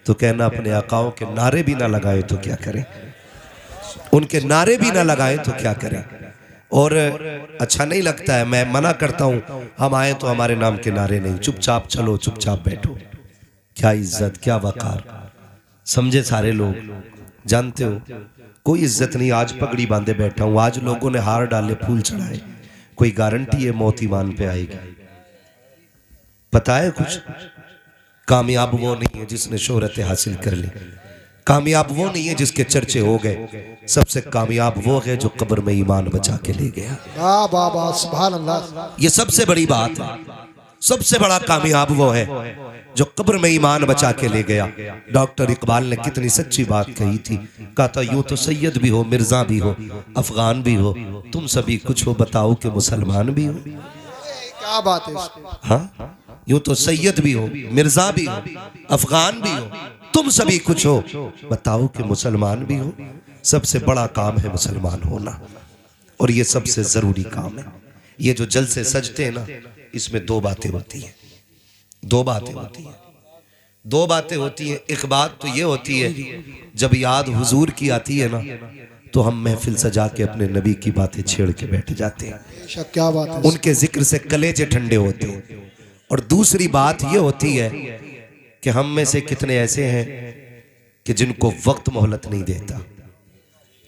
तो कहना अपने आकाओं के नारे भी ना लगाए तो क्या करें, उनके नारे भी ना लगाए तो क्या करें। और अच्छा नहीं लगता है, मैं मना करता हूँ, हम आए तो हमारे नाम के नारे नहीं, चुपचाप चलो, चुपचाप बैठो। क्या इज्जत, क्या वकार, समझे सारे लोग। जानते हो कोई इज्जत नहीं। आज पगड़ी बांधे बैठा हूँ, आज लोगों ने हार डाले, फूल चढ़ाए, कोई गारंटी है मौत ईमान पे आएगी? पता है कुछ? कामयाब वो नहीं है जिसने शोहरत हासिल कर ली, कामयाब वो नहीं है जिसके चर्चे हो गए, सबसे कामयाब वो है जो कब्र में ईमान बचा के ले गया। सुभान अल्लाह। ये सबसे बड़ी बात है, सबसे बड़ा कामयाब वो है जो कब्र में ईमान बचा के ले गया। डॉक्टर इकबाल ने कितनी सच्ची बात कही थी, कहा था यूं तो सैयद भी हो, मिर्जा भी हो, अफगान भी हो, तुम सभी कुछ हो, बताओ कि मुसलमान भी हो। क्या बात है। हाँ, यूं तो सैयद भी हो, मिर्जा भी हो, अफगान भी हो, तुम सभी कुछ हो, बताओ कि मुसलमान भी हो। सबसे बड़ा काम है मुसलमान होना, और ये सबसे जरूरी काम है। ये जो जलसे सजते हैं ना, इसमें दो बातें होती हैं, दो बातें होती हैं, दो बातें होती हैं। एक बात तो ये होती है जब याद हुजूर की आती है ना तो हम महफिल सजा के अपने नबी की बातें छेड़ के बैठ जाते हैं। क्या बात है। उनके जिक्र से कलेजे ठंडे होते हैं। और दूसरी बात ये होती है कि हम में से कितने ऐसे हैं कि जिनको वक्त मोहलत नहीं देता,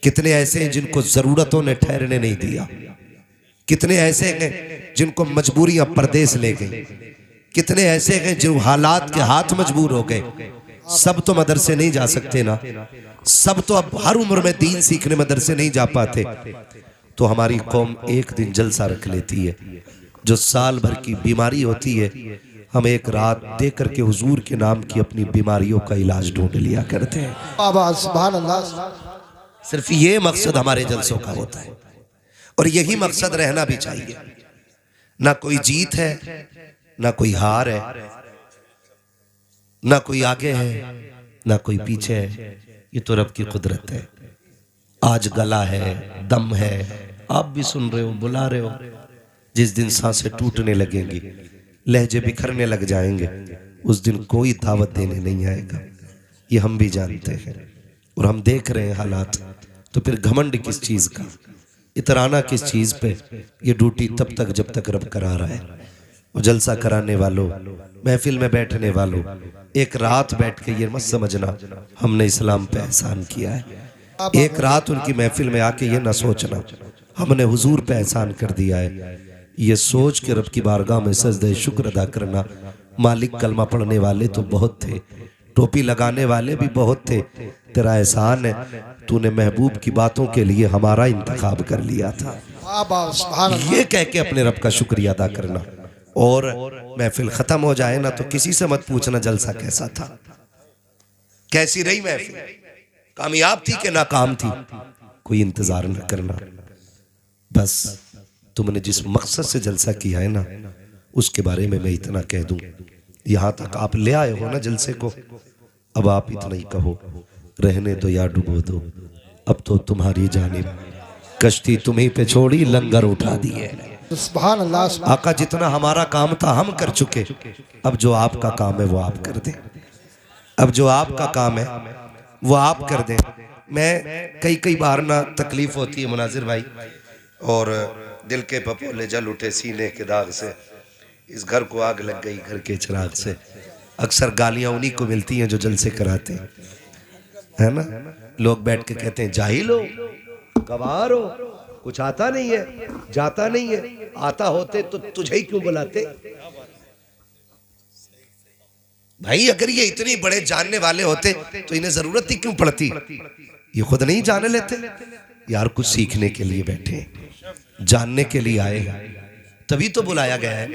कितने ऐसे हैं जिनको जरूरतों ने ठहरने नहीं दिया, कितने ऐसे हैं जिनको मजबूरियां परदेस ले गई, कितने ऐसे हैं जो हालात के हाथ मजबूर हो गए। सब तो मदरसे नहीं जा सकते ना, सब तो अब हर उम्र में दीन सीखने मदरसे नहीं जा पाते। तो हमारी कौम एक दिन जलसा रख लेती है, जो साल भर की बीमारी होती है हम एक रात दे करके हुजूर के नाम की अपनी बीमारियों का इलाज ढूंढ लिया करते हैं। सुभान अल्लाह। सिर्फ ये मकसद हमारे जलसों का होता है, और यही मकसद रहना भी चाहिए। ना कोई जीत है ना कोई हार है, ना कोई आगे है ना कोई पीछे है, ये तो रब की कुदरत है। आज गला है, दम है, आप भी सुन रहे हो, बुला रहे हो। जिस दिन सांसें टूटने लगेंगी, लहजे बिखरने लग जाएंगे, उस दिन कोई दावत देने नहीं आएगा। ये हम भी जानते हैं और हम देख रहे हैं हालात। तो फिर घमंड किस चीज का, इतराना किस चीज पे? ये ड्यूटी तब तक जब तक रब करा रहा है। और जलसा कराने वालों, महफिल में बैठने वालों, एक रात बैठ के ये मत समझना हमने इस्लाम पे एहसान किया है। एक रात उनकी महफिल में आके ये ना सोचना हमने हुजूर पे एहसान कर दिया है। ये सोच के रब की बारगाह में सजदे शुक्र अदा करना। मालिक, कलमा पढ़ने वाले तो बहुत थे, टोपी लगाने वाले भी बहुत थे, तेरा एहसान है तूने महबूब की बातों के लिए हमारा इंतखाब कर लिया था। ये कह के अपने रब का शुक्रिया अदा करना। और महफिल खत्म हो जाए ना तो किसी से मत पूछना जलसा कैसा था, कैसी रही महफिल, कामयाब थी कि नाकाम थी। कोई इंतजार न करना, बस तुमने जिस मकसद से जलसा किया है ना उसके बारे में मैं इतना कह दूं। यहां तक आप ले आए हो ना जलसे को, अब आप इतना ही कहो, रहने दो या डुबो दो, अब तो तुम्हारी जानिब कश्ती तुम्ही पे छोड़ी, लंगर उठा दिए। सुभान अल्लाह। आका, जितना हमारा काम था हम कर चुके, अब जो आपका काम है वो आप कर दें। अब जो आपका काम है वो आप कर दें। मैं कई बार ना तकलीफ होती है मुनाजिर भाई, और दिल के पपोले जल उठे सीने के दाग से, इस घर को आग लग गई घर के चिराग से। अक्सर गालियां उन्हीं को मिलती हैं जो जलसे कराते हैं, है ना। लोग बैठ के कहते हैं जाहिल हो, गवार हो, कुछ आता नहीं है, जाता नहीं है, आता होते तो तुझे ही क्यों बुलाते। भाई अगर ये इतने बड़े जानने वाले होते तो इन्हें जरूरत ही क्यों पड़ती। ये खुद नहीं जाने लेते यार, कुछ सीखने के लिए बैठे, जानने के लिए आए, तभी तो बुलाया गया है,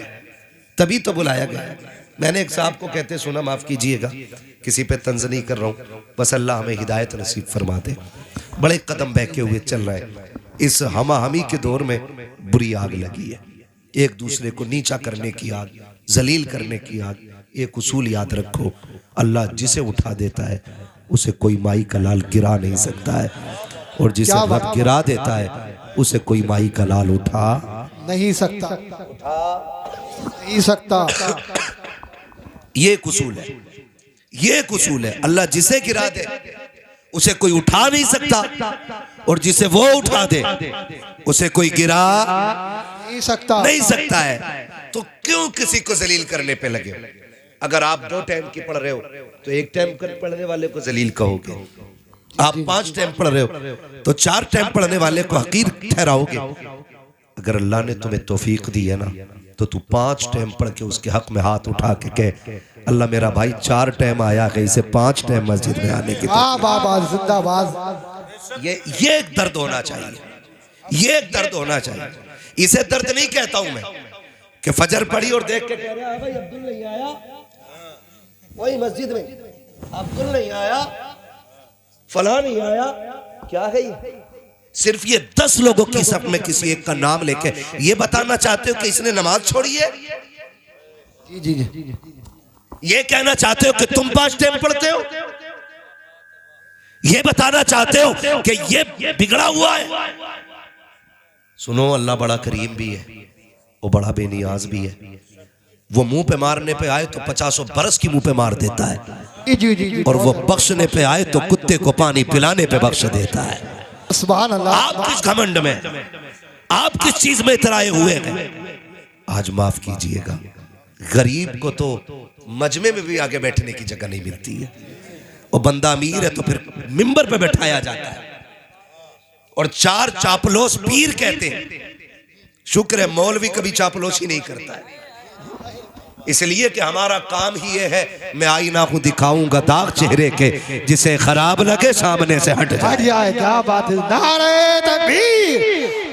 तभी तो बुलाया गया है। मैंने एक साहब को कहते सुना, माफ कीजिएगा, किसी पे तंज नहीं कर रहा हूं, बस अल्लाह हमें हिदायत नसीब फरमा दे। बड़े कदम बहके हुए चल रहे हैं, इस हमा हमी के दौर में बुरी आग लगी है, एक दूसरे को नीचा करने की आग, जलील करने की आग। एक उसूल याद रखो, अल्लाह जिसे उठा देता है उसे कोई माई का लाल गिरा नहीं सकता है, और जिसे रब गिरा देता है उसे कोई माई का लाल उठा नहीं सकता, नहीं सकता। ये एक उसूल है, ये एक उसूल है। अल्लाह जिसे गिरा दे उसे कोई उठा नहीं सकता, और जिसे वो उठा दे उसे कोई गिरा नहीं सकता है। तो क्यों किसी को जलील करने पे लगे। अगर आप 2 टाइम की पढ़ रहे हो तो 1 टाइम पढ़ने वाले को जलील कहोगे, आप 5 टाइम पढ़ रहे हो तो 4 टाइम पढ़ने वाले को हकीर ठहराओगे। अगर अल्लाह ने तुम्हें तौफीक दी है ना तो तू 5 टाइम पढ़ के उसके हक में हाथ उठा के कह, अल्लाह मेरा भाई 4 टाइम आया है, इसे 5 टाइम मस्जिद में आने की। ये एक दर्द होना चाहिए, ये एक दर्द होना चाहिए। इसे दर्द नहीं कहता हूं मैं कि फजर पढ़ी और देख के कह रहा है भाई अब्दुल नहीं आया, वही मस्जिद में अब्दुल नहीं आया, फला नहीं आया, क्या है ये? सिर्फ ये 10 लोगों की सफ में किसी एक का नाम लेके ये बताना चाहते हो कि इसने नमाज छोड़ी है? जी जी। ये कहना चाहते हो कि तुम 5 टाइम पढ़ते हो? ये बताना चाहते हो कि ये बिगड़ा हुआ है? सुनो, अल्लाह बड़ा करीम भी है, वो बड़ा बेनियाज भी है। वो मुंह पे मारने पे आए तो 50 बरस की मुंह पे मार देता है, जी। और वो बख्शने पे आए तो कुत्ते को पानी पिलाने पे बख्श देता है। सुभान अल्लाह। आप किस घमंड में, आप किस चीज में इतराए हुए हैं? आज माफ कीजिएगा, गरीब को तो मजमे में भी आगे बैठने की जगह नहीं मिलती है, और बंदा अमीर है तो फिर मिंबर पे बैठाया जाता है, और 4 चापलोस पीर कहते हैं। शुक्र है मौलवी कभी चापलोसी नहीं करता है, इसलिए कि हमारा काम ही ये है, मैं आईना को दिखाऊंगा दाग चेहरे के, जिसे खराब लगे सामने से हट जाए। क्या बात है। नारे तकबीर,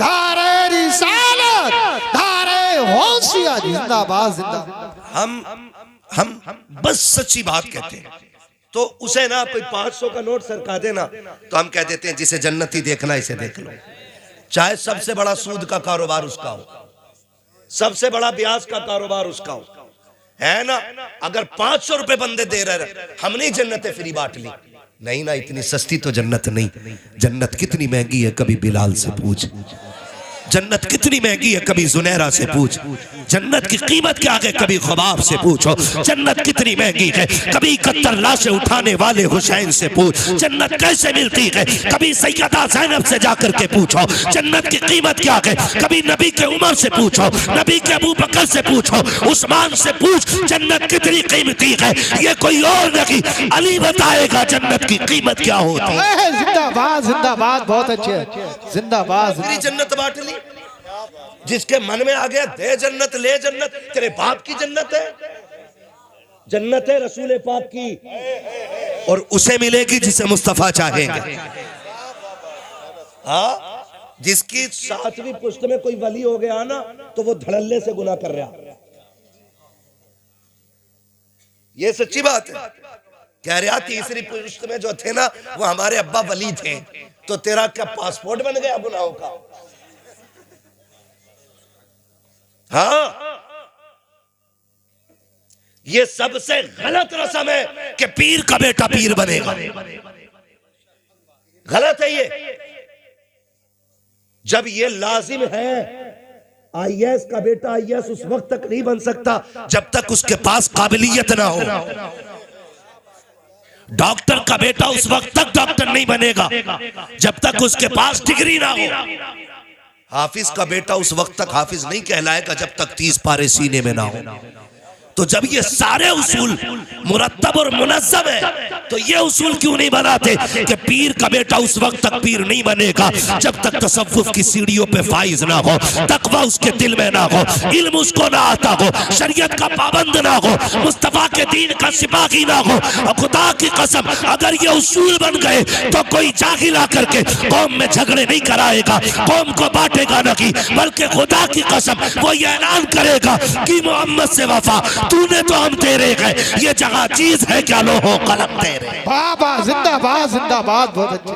नारे रिसालत, नारे होशिया, जिंदाबाद जिंदाबाद। हम बस सच्ची बात कहते हैं, तो उसे ना कोई 500 का नोट सरका देना तो हम कह देते हैं जिसे जन्नती देखना इसे देख लो। चाहे सबसे बड़ा सूद का कारोबार उसका हो, सबसे बड़ा ब्याज का कारोबार उसका हो, है ना। अगर 500 रुपए बंदे दे रहे, हमने जन्नतें फ्री बांट ली। नहीं ना, इतनी सस्ती तो जन्नत नहीं। जन्नत कितनी महंगी है कभी बिलाल से पूछ। जन्नत कितनी महंगी है कभी जुनैरा से पूछ। जन्नत की कीमत क्या है कभी ख्वाब से पूछो। जन्नत कितनी महंगी है कभी 71 लाशें उठाने वाले हुसैन से पूछ। जन्नत कैसे मिलती है कभी सैयदा ज़ैनब से जाकर के पूछो। जन्नत की कीमत क्या है कभी नबी के उमर से पूछो, नबी के अबू बकर से पूछो, उस्मान से पूछ। जन्नत कितनी कीमती है ये कोई और नहीं, अली बताएगा जन्नत की कीमत क्या होती है। जिंदाबाद जिंदाबाद, बहुत अच्छे, जिंदाबाद। पूरी जन्नत बांट ली। जिसके मन में आ गया दे जन्नत, ले जन्नत। तेरे बाप की जन्नत है, जन्नत है रसूल पाक की, और उसे मिलेगी जिसे मुस्तफा चाहेंगे। हाँ, जिसकी 7वीं पुश्त में कोई वली हो गया ना तो वो धड़ल्ले से गुनाह कर रहा। ये सच्ची बात है। कह रहा 3री पुश्त में जो थे ना वो हमारे अब्बा वली थे, तो तेरा क्या पासपोर्ट बन गया गुनाहों का। हाँ, ये सबसे गलत रस्म है कि पीर का बेटा पीर बनेगा। गलत है ये। जब ये लाजिम है, आईएएस का बेटा आईएएस उस वक्त तक नहीं बन सकता जब तक उसके पास काबिलियत ना हो। डॉक्टर का बेटा उस वक्त तक डॉक्टर नहीं बनेगा जब तक उसके पास डिग्री ना हो। हाफिज का बेटा उस वक्त तक हाफिज नहीं कहलाएगा जब तक 30 पारे सीने में ना हो। तो जब ये सारे उसूल मुरत्तब और मुनज़्ज़म है तो ये उसूल क्यों नहीं बनाते कि पीर का बेटा उस वक्त तक पीर नहीं बनेगा जब तक तसव्वुफ की सीढ़ियों पे फाइज ना हो, तकवा उसके दिल में ना हो, इल्म उसको ना आता हो, शरीयत का पाबंद ना हो, मुस्तफा के दीन का सिपाही ना हो। और खुदा की कसम अगर ये उसूल बन गए तो कोई जाहिल आकर के कौम में झगड़े नहीं कराएगा, कौम को बांटेगा नहीं, बल्कि खुदा की कसम वो ये ऐलान करेगा कि मोहम्मद से वफा तूने तो हम तेरे गए, ये जगह चीज है क्या लो हो कलम तेरे। बाबा जिंदाबाद जिंदाबाद, बहुत अच्छे।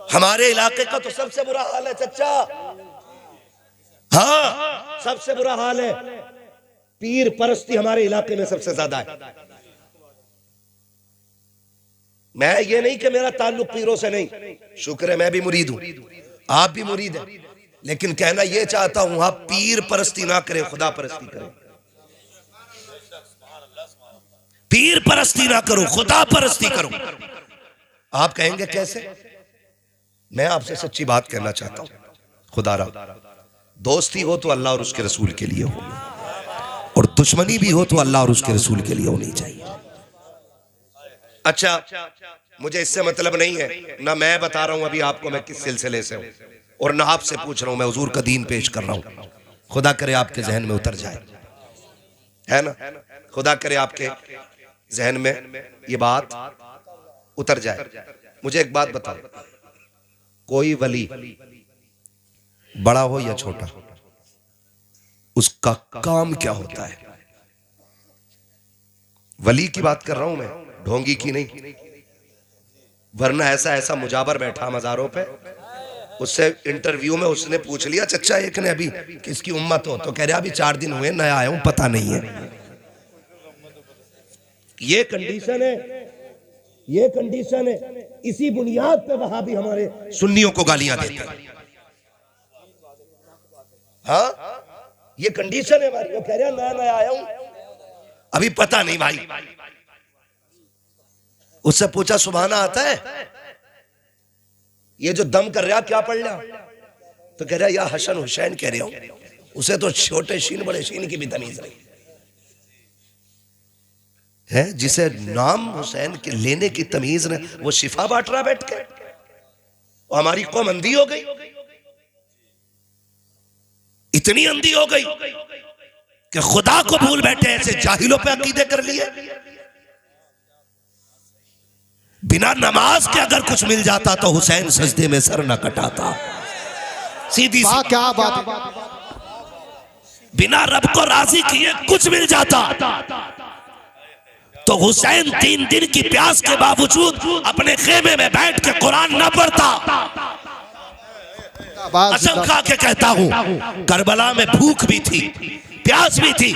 हमारे इलाके का तो सबसे बुरा हाल है चच्चा। हाँ, सबसे बुरा हाल है। पीर परस्ती हमारे इलाके में सबसे ज्यादा है। मैं ये नहीं कि मेरा ताल्लुक पीरों से नहीं, शुक्र है मैं भी मुरीद हूं, आप भी मुरीद हैं, लेकिन कहना यह चाहता हूं आप पीर परस्ती ना करें, खुदा परस्ती करें। पीर परस्ती ना करो, खुदा परस्ती करो। आप कहेंगे कैसे? मैं आपसे सच्ची बात कहना चाहता हूं, खुदा रहा दोस्ती हो तो अल्लाह और उसके रसूल के लिए हो, और दुश्मनी भी हो तो अल्लाह और उसके रसूल के लिए होनी चाहिए। अच्छा, मुझे इससे मतलब नहीं है, ना मैं बता रहा हूं अभी आपको मैं किस सिलसिले से हूं, और ना आपसे पूछ रहा हूं, मैं हुजूर का दीन पेश कर रहा हूं। खुदा करे आपके जहन में उतर जाए, है ना, खुदा करे आपके जहन में ये बात उतर जाए। मुझे एक बात बताओ, कोई वली बड़ा हो या छोटा, उसका काम क्या होता है? वली की बात कर रहा हूं मैं, ढोंगी की नहीं। वरना ऐसा ऐसा मुजाबर बैठा मज़ारों पे, उससे इंटरव्यू में उसने पूछ लिया, चच्चा एक ने अभी किसकी उम्मत हो, तो कह रहा अभी 4 दिन हुए, नया आया हूं, पता नहीं है। ये कंडीशन है, ये कंडीशन है। इसी बुनियाद पे वहां भी हमारे सुन्नियों को गालियां देते हैं। हाँ, ये कंडीशन है हमारी। वो कह रहा नया नया आया हूं, अभी पता नहीं भाई। उससे पूछा सुभाना आता है? ये जो दम कर रहा क्या पढ़ रहा? तो कह रहा या हसन हुसैन कह रहे हो। उसे तो छोटे शीन बड़े शीन की भी तमीज नहीं है। जिसे नाम हुसैन के लेने की तमीज ने, वो शिफा बांट रहा बैठ के। और हमारी कौम अंधी हो गई, इतनी अंधी हो गई कि खुदा को भूल बैठे, ऐसे जाहिलों पे अकीदे कर लिए। बिना नमाज के अगर कुछ मिल जाता तो हुसैन सजदे में सर न कटाता। सीधी सी क्या बात है। बिना रब को राजी किए कुछ मिल जाता तो हुसैन 3 दिन की प्यास के बावजूद अपने खेमे में बैठ के कुरान न पढ़ता। कसम खा के कहता हूं, करबला में भूख भी थी, प्यास भी थी,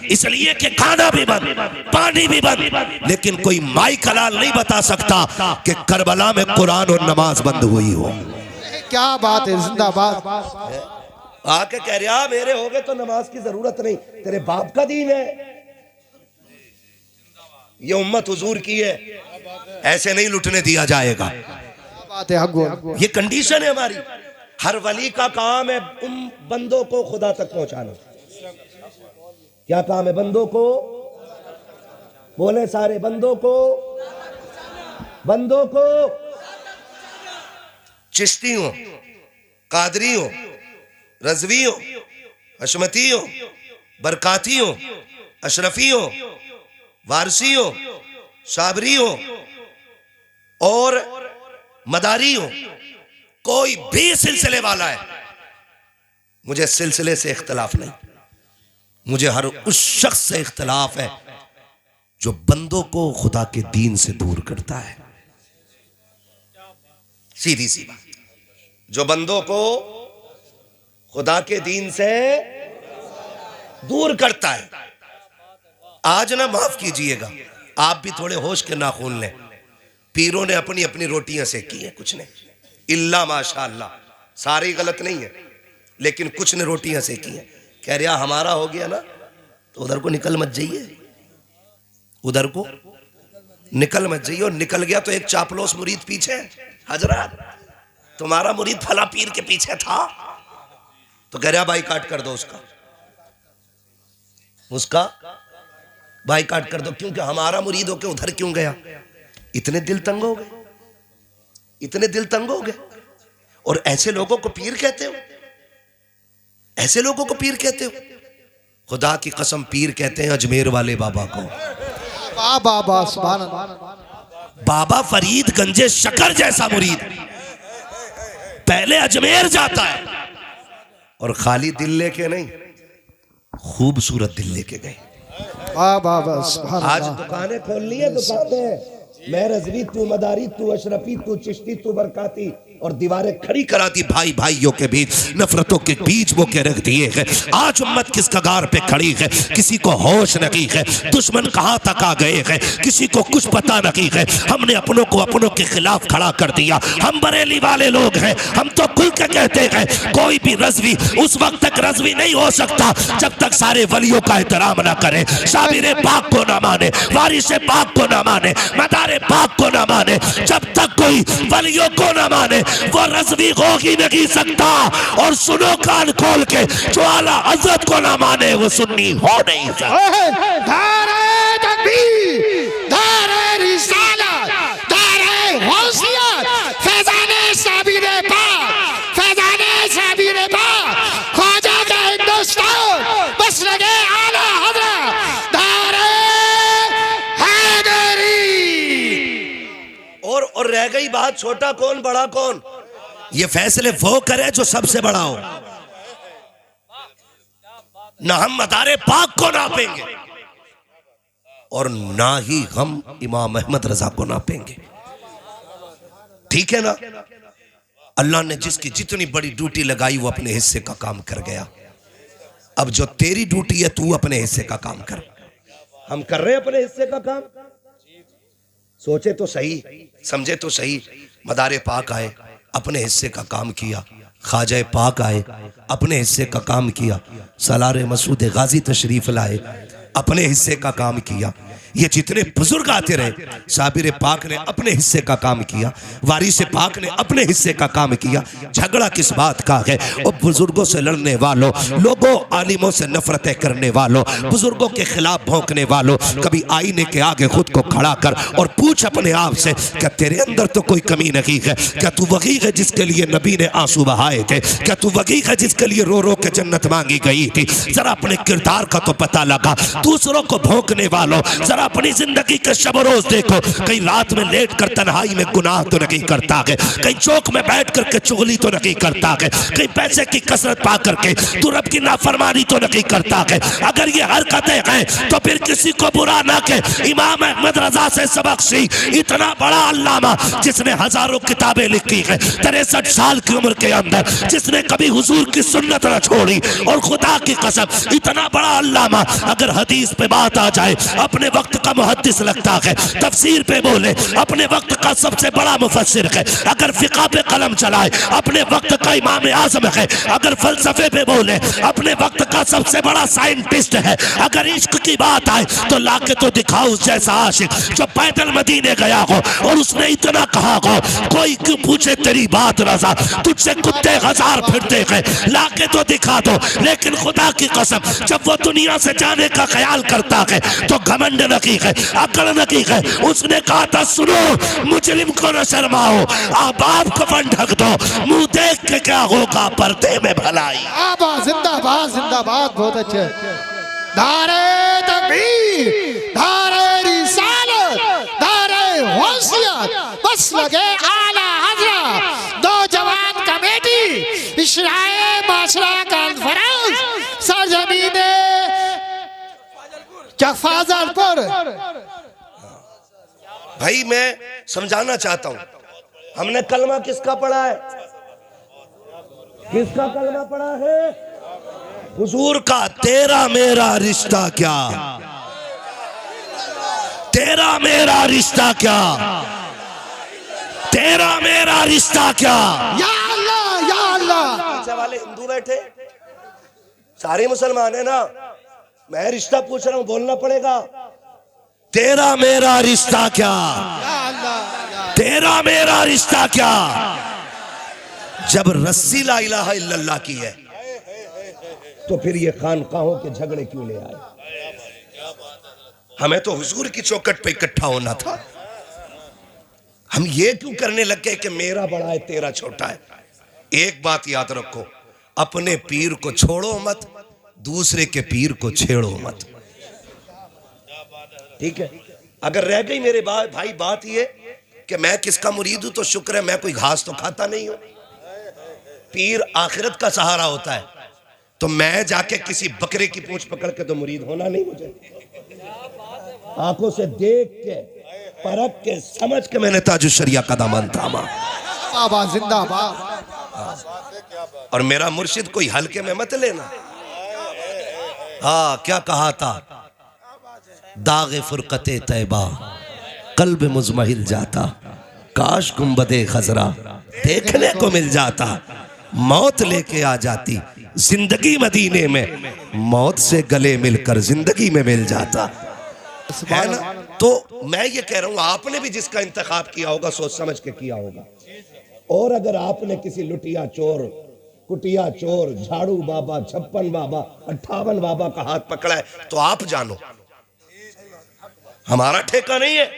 इसलिए कि खाना भी बंद, पानी भी बंद, लेकिन कोई माई कलाल नहीं बता सकता कि करबला में कुरान और नमाज बंद हुई हो। क्या बात है, जिंदाबाद। आके कह रहा मेरे हो गए तो नमाज की जरूरत नहीं, तेरे बाप का दीन है, ये उम्मत हुजूर की है, ऐसे नहीं लुटने दिया जाएगा। बात है, ये कंडीशन है हमारी। हर वली का काम है उन बंदों को खुदा तक पहुंचाना। क्या काम है बंदों को? बोले सारे, बंदों को, बंदों को। चिश्ती हो, कादरी हो, रजवी हो, अशमती हो, बरकाती हो, अशरफी हो, वारसी हो, साबरी हो और मदारी हो, कोई भी सिलसिले वाला है, मुझे सिलसिले से इख्तलाफ नहीं, मुझे हर उस शख्स से इख्तलाफ है जो बंदों को खुदा के दीन से दूर करता है। सीधी सी बात, जो बंदों को खुदा के दीन से दूर करता है। आज ना माफ कीजिएगा, आप भी थोड़े होश के नाखून लें। पीरों ने अपनी अपनी रोटियां सेकी हैं, कुछ ने इल्ला माशाअल्लाह, सारी गलत नहीं है, लेकिन कुछ ने रोटियां सेकी हैं। कह रहा हमारा हो गया ना तो उधर को निकल मत जाइए, उधर को निकल मत जाइए। और निकल गया तो एक चापलोस मुरीद पीछे, हजरत तुम्हारा मुरीद फला पीर के पीछे था, तो कह रहा बाइकाट कर दो उसका बाइकाट कर दो, क्योंकि हमारा मुरीद होके उधर क्यों गया। इतने दिल तंग हो गए, इतने दिल तंग हो गए। और ऐसे लोगों को पीर कहते हो, ऐसे लोगों को पीर कहते हो। खुदा की कसम पीर कहते हैं अजमेर वाले बाबा को। बाबा फरीद गंजे शकर जैसा मुरीद पहले अजमेर जाता है, और खाली दिल लेके नहीं, खूबसूरत दिल लेके गए। आज दुकानें खोल ली है, दुकानें, मैं रजवी, तू मदारी, तू अशरफी, तू चिश्ती, तू बरकाती, और दीवारें खड़ी करा दी भाई भाइयों के बीच, नफरतों के बीच वो के रख दिए हैं। आज उम्मत किस कगार पे खड़ी है, किसी को होश नहीं है, दुश्मन कहां तक आ गए हैं, किसी को कुछ पता नहीं है। हमने अपनों को अपनों के खिलाफ खड़ा कर दिया। हम बरेली वाले लोग हैं, हम तो खुल के कहते हैं कोई भी रजवी उस वक्त तक रजवी नहीं हो सकता जब तक सारे वलियों का एहतराम ना करे, शाबिर पाक को ना माने, वारिस पाक को ना माने, मदार पाक को ना माने। जब तक कोई वलियों को ना माने वो रज़वी हो ही नहीं सकता। और सुनो कान खोल के, जो आला हज़रत को ना माने वो सुन्नी हो नहीं सकता। धारे तकबीर, धारे रिसालत, धारे गौसियत, फैज़ाने साबिरे पाक, फैज़ाने साबिरे पाक, ख्वाजा का हिंदुस्तान, बस लगे आला हज़रत, धारे हैदरी। और रह गई बात छोटा कौन बड़ा कौन, ये फैसले वो करे जो सबसे बड़ा हो। ना हम मदारे पाक को नापेंगे और ना ही हम इमाम अहमद रजा को नापेंगे, ठीक है ना। अल्लाह ने जिसकी जितनी बड़ी ड्यूटी लगाई वो अपने हिस्से का काम कर गया। अब जो तेरी ड्यूटी है तू अपने हिस्से का काम कर। हम कर रहे हैं अपने हिस्से का काम। सोचे तो सही, समझे तो सही। मदारे पाक आए, अपने हिस्से का काम किया। ख्वाजा पाक आए, अपने हिस्से का काम किया। सलार मसूद गाजी तशरीफ लाए, अपने हिस्से का काम किया। ये जितने बुजुर्ग आते रहे, साबिर पाक ने अपने हिस्से का काम किया, वारिस पाक ने अपने हिस्से का काम किया। झगड़ा किस बात का है? और बुजुर्गों से लड़ने वालों, लोगों आलिमों से नफरतें करने वालों, बुजुर्गों के खिलाफ भौंकने वालों, कभी आईने के आगे खुद को खड़ा कर और पूछ अपने आप से, क्या तेरे अंदर तो कोई कमी नहीं है? क्या तू वही है जिसके लिए नबी ने आंसू बहाए थे? क्या तू वही है जिसके लिए रो रो के जन्नत मांगी गई थी? जरा अपने किरदार का तो पता लगा। दूसरों को भौंकने वालों, पर अपनी जिंदगी के शब रोज देखो, कहीं रात में लेट कर तन्हाई में गुनाह तो नहीं करता है, कहीं चौक में बैठ करके चुगली तो नहीं करता है, कहीं पैसे की कसरत पा करके तू रब की नाफरमानी तो नहीं करता है। अगर ये हरकतें हैं तो फिर किसी को बुरा ना कहे। इमाम अहमद रजा से सबक सी, इतना बड़ा अल्लामा जिसने हजारों किताबें लिखी है, 63 साल की उम्र के अंदर, जिसने कभी हुजूर की सुन्नत न छोड़ी, और खुदा की कसम इतना बड़ा अल्लामा अगर हदीस पे बात आ जाए अपने वक्त का मुहद्दिस लगता है, तफसीर पे बोले अपने वक्त का सबसे बड़ा मुफस्सिर है, अगर फिक़ा पे कलम चलाए अपने वक्त का इमाम आज़म है, अगर फलसफे पे बोले अपने वक्त का सबसे बड़ा साइंटिस्ट है, अगर इश्क की बात आए तो लाके तो दिखाओ उस जैसा आशिक जो पैदल मदीने गया हो और उसने इतना कहा हो, कोई क्यों पूछे तेरी बात रज़ा, तुझसे कुत्ते हजार फिरते हैं, लाके तो दिखा दो। लेकिन खुदा की कसम जब वो दुनिया से जाने का ख्याल करता है तो घमंड नहीं है, अकड़ नहीं है। उसने कहा था सुनो मुजरिम को न शर्माओ, आप कफन ढक दो, मुंह देख के क्या होगा पर्दे में भलाई। जिंदाबाद जिंदाबाद, बहुत अच्छे। धारे तकबीर, धारे रिसालत, धारे होशियत, बस लगे आला हजरत, दो जवान कमेटी, इशराए माशरा कॉन्फ्रेंस, सरजमीने फाजलपुर। भाई मैं समझाना चाहता हूं, हमने कलमा किसका पढ़ा है? किसका कलमा पढ़ा है? हुजूर का। तेरा मेरा रिश्ता क्या, तेरा मेरा रिश्ता क्या, तेरा मेरा रिश्ता क्या। या अल्लाह या अल्लाह। पीछे वाले हिंदू बैठे, सारे मुसलमान है ना, मैं रिश्ता पूछ रहा हूं, बोलना पड़ेगा। तेरा मेरा रिश्ता क्या, तेरा मेरा रिश्ता क्या। जब रस्सी ला इलाहा इल्लल्लाह की है तो फिर ये खानकाहों के झगड़े क्यों ले आए? हमें तो हुजूर की चौखट पे इकट्ठा होना था। हम ये क्यों करने लग गए कि मेरा बड़ा है तेरा छोटा है? एक बात याद रखो, अपने पीर को छोड़ो मत, दूसरे के पीर को छेड़ो मत। ठीक है? अगर रह गई मेरे भाई बात ये कि मैं किसका मुरीद हूं तो शुक्र है, मैं कोई घास तो खाता नहीं हूं। पीर आखिरत का सहारा होता है, तो मैं जाके किसी बकरे की पूंछ पकड़ के तो मुरीद होना नहीं। मुझे आंखों से देख के परख के समझ के मैंने ताजुश शरिया का दामन थामा। जिंदाबाद। और मेरा मुर्शिद कोई हल्के में मत लेना। हाँ, क्या कहा था? दागे फुरकते तैबा कल्ब मुजमहिल जाता, काश गुंबदे खजरा देखने को मिल जाता, मौत लेके आ जाती जिंदगी मदीने में, मौत से गले मिलकर जिंदगी में मिल जाता है ना। तो मैं ये कह रहा हूं, आपने भी जिसका इंतखाब किया होगा सोच समझ के किया होगा। और अगर आपने किसी लुटिया चोर, कुटिया चोर, झाड़ू बाबा, 56 बाबा, 58 बाबा का हाथ पकड़ा है तो आप जानो, हमारा ठेका नहीं है।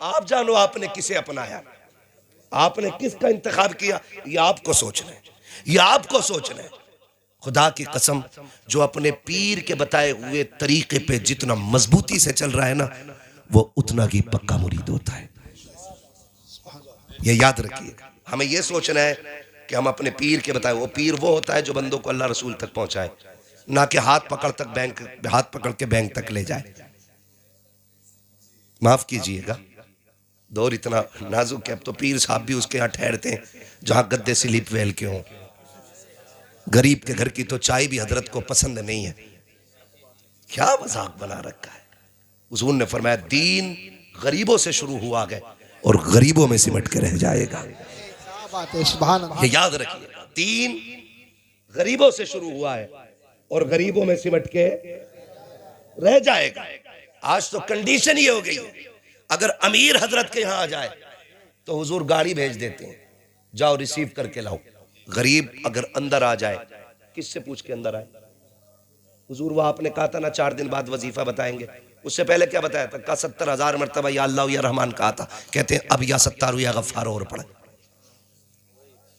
आप जानो आपने किसे अपनाया, आपने किसका इंतखाब किया, ये आपको सोचना है, ये आपको सोचना है। खुदा की कसम, जो अपने पीर के बताए हुए तरीके पे जितना मजबूती से चल रहा है ना, वो उतना ही पक्का मुरीद होता है। ये याद रखिए। हमें ये सोचना है कि हम अपने पीर के बताए, वो पीर वो होता है जो बंदों को अल्लाह रसूल तक पहुंचाए, ना कि हाथ पकड़ के बैंक तक ले जाए। माफ कीजिएगा, दौर इतना नाजुक है। अब तो पीर साहब भी उसके यहाँ ठहरते हैं जहां गद्दे स्लीप वेल के हों। गरीब के घर की तो चाय भी हजरत को पसंद नहीं है। क्या मजाक बना रखा है। हुजूर ने फरमाया दीन गरीबों से शुरू हुआ है और गरीबों में सिमट के रह जाएगा। ये याद रखिएगा, दीन गरीबों से शुरू हुआ है और गरीबों में सिमट के रह जाएगा। आज तो कंडीशन ये हो गई है, अगर अमीर हजरत के यहां आ जाए तो हुजूर गाड़ी भेज देते हैं, जाओ रिसीव करके लाओ। गरीब अगर अंदर आ जाए, किससे पूछ के अंदर आए? हुजूर वहां आपने कहा था ना 4 दिन बाद वजीफा बताएंगे, उससे पहले क्या बताया था? कहा 70,000 मरतबा या अल्लाह या रहमान कहा था। कहते हैं अब या सत्तारू या गफ्फार और पढ़े,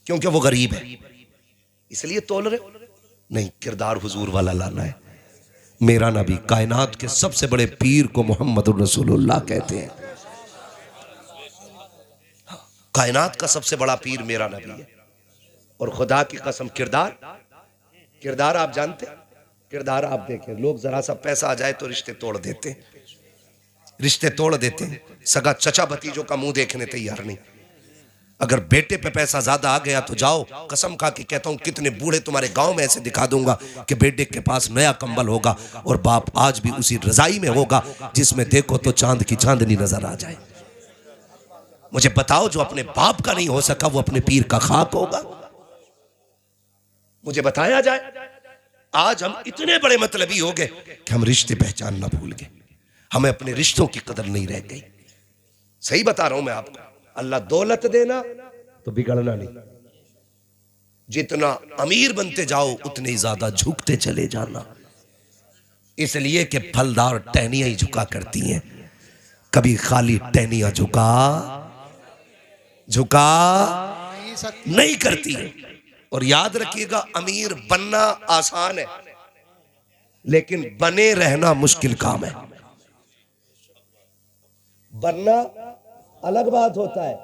क्योंकि वो गरीब है इसलिए तोल रहे नहीं। किरदार हुजूर वाला लाना है। मेरा नबी, कायनात के सबसे बड़े पीर को मोहम्मद रसूलुल्लाह कहते हैं। कायनात का सबसे बड़ा पीर मेरा नबी है। और खुदा की कसम, किरदार आप जानते हैं? किरदार आप देखें, लोग जरा सा पैसा आ जाए तो रिश्ते तोड़ देते हैं, रिश्ते तोड़ देते हैं। सगा चचा भतीजों का मुंह देखने तैयार नहीं। अगर बेटे पे पैसा ज्यादा आ गया तो जाओ, कसम खा के कहता हूं कितने बूढ़े तुम्हारे गांव में ऐसे दिखा दूंगा कि बेटे के पास नया कंबल होगा और बाप आज भी उसी रजाई में होगा जिसमें देखो तो चांद की चांदनी नजर आ जाए। मुझे बताओ, जो अपने बाप का नहीं हो सका वो अपने पीर का खाक होगा? मुझे बताया जाए। आज हम इतने बड़े मतलबी हो गए कि हम रिश्ते पहचानना भूल गए, हमें अपने रिश्तों की कदर नहीं रह गई। सही बता रहा हूं मैं आपको। अल्लाह दौलत देना तो बिगड़ना नहीं। जितना अमीर बनते जाओ उतने ही ज्यादा झुकते चले जाना, इसलिए कि फलदार टहनियां ही झुका करती हैं, कभी खाली टहनियां झुका नहीं करती है। और याद रखिएगा, अमीर बनना आसान है लेकिन बने रहना मुश्किल काम है। बनना अलग बात होता है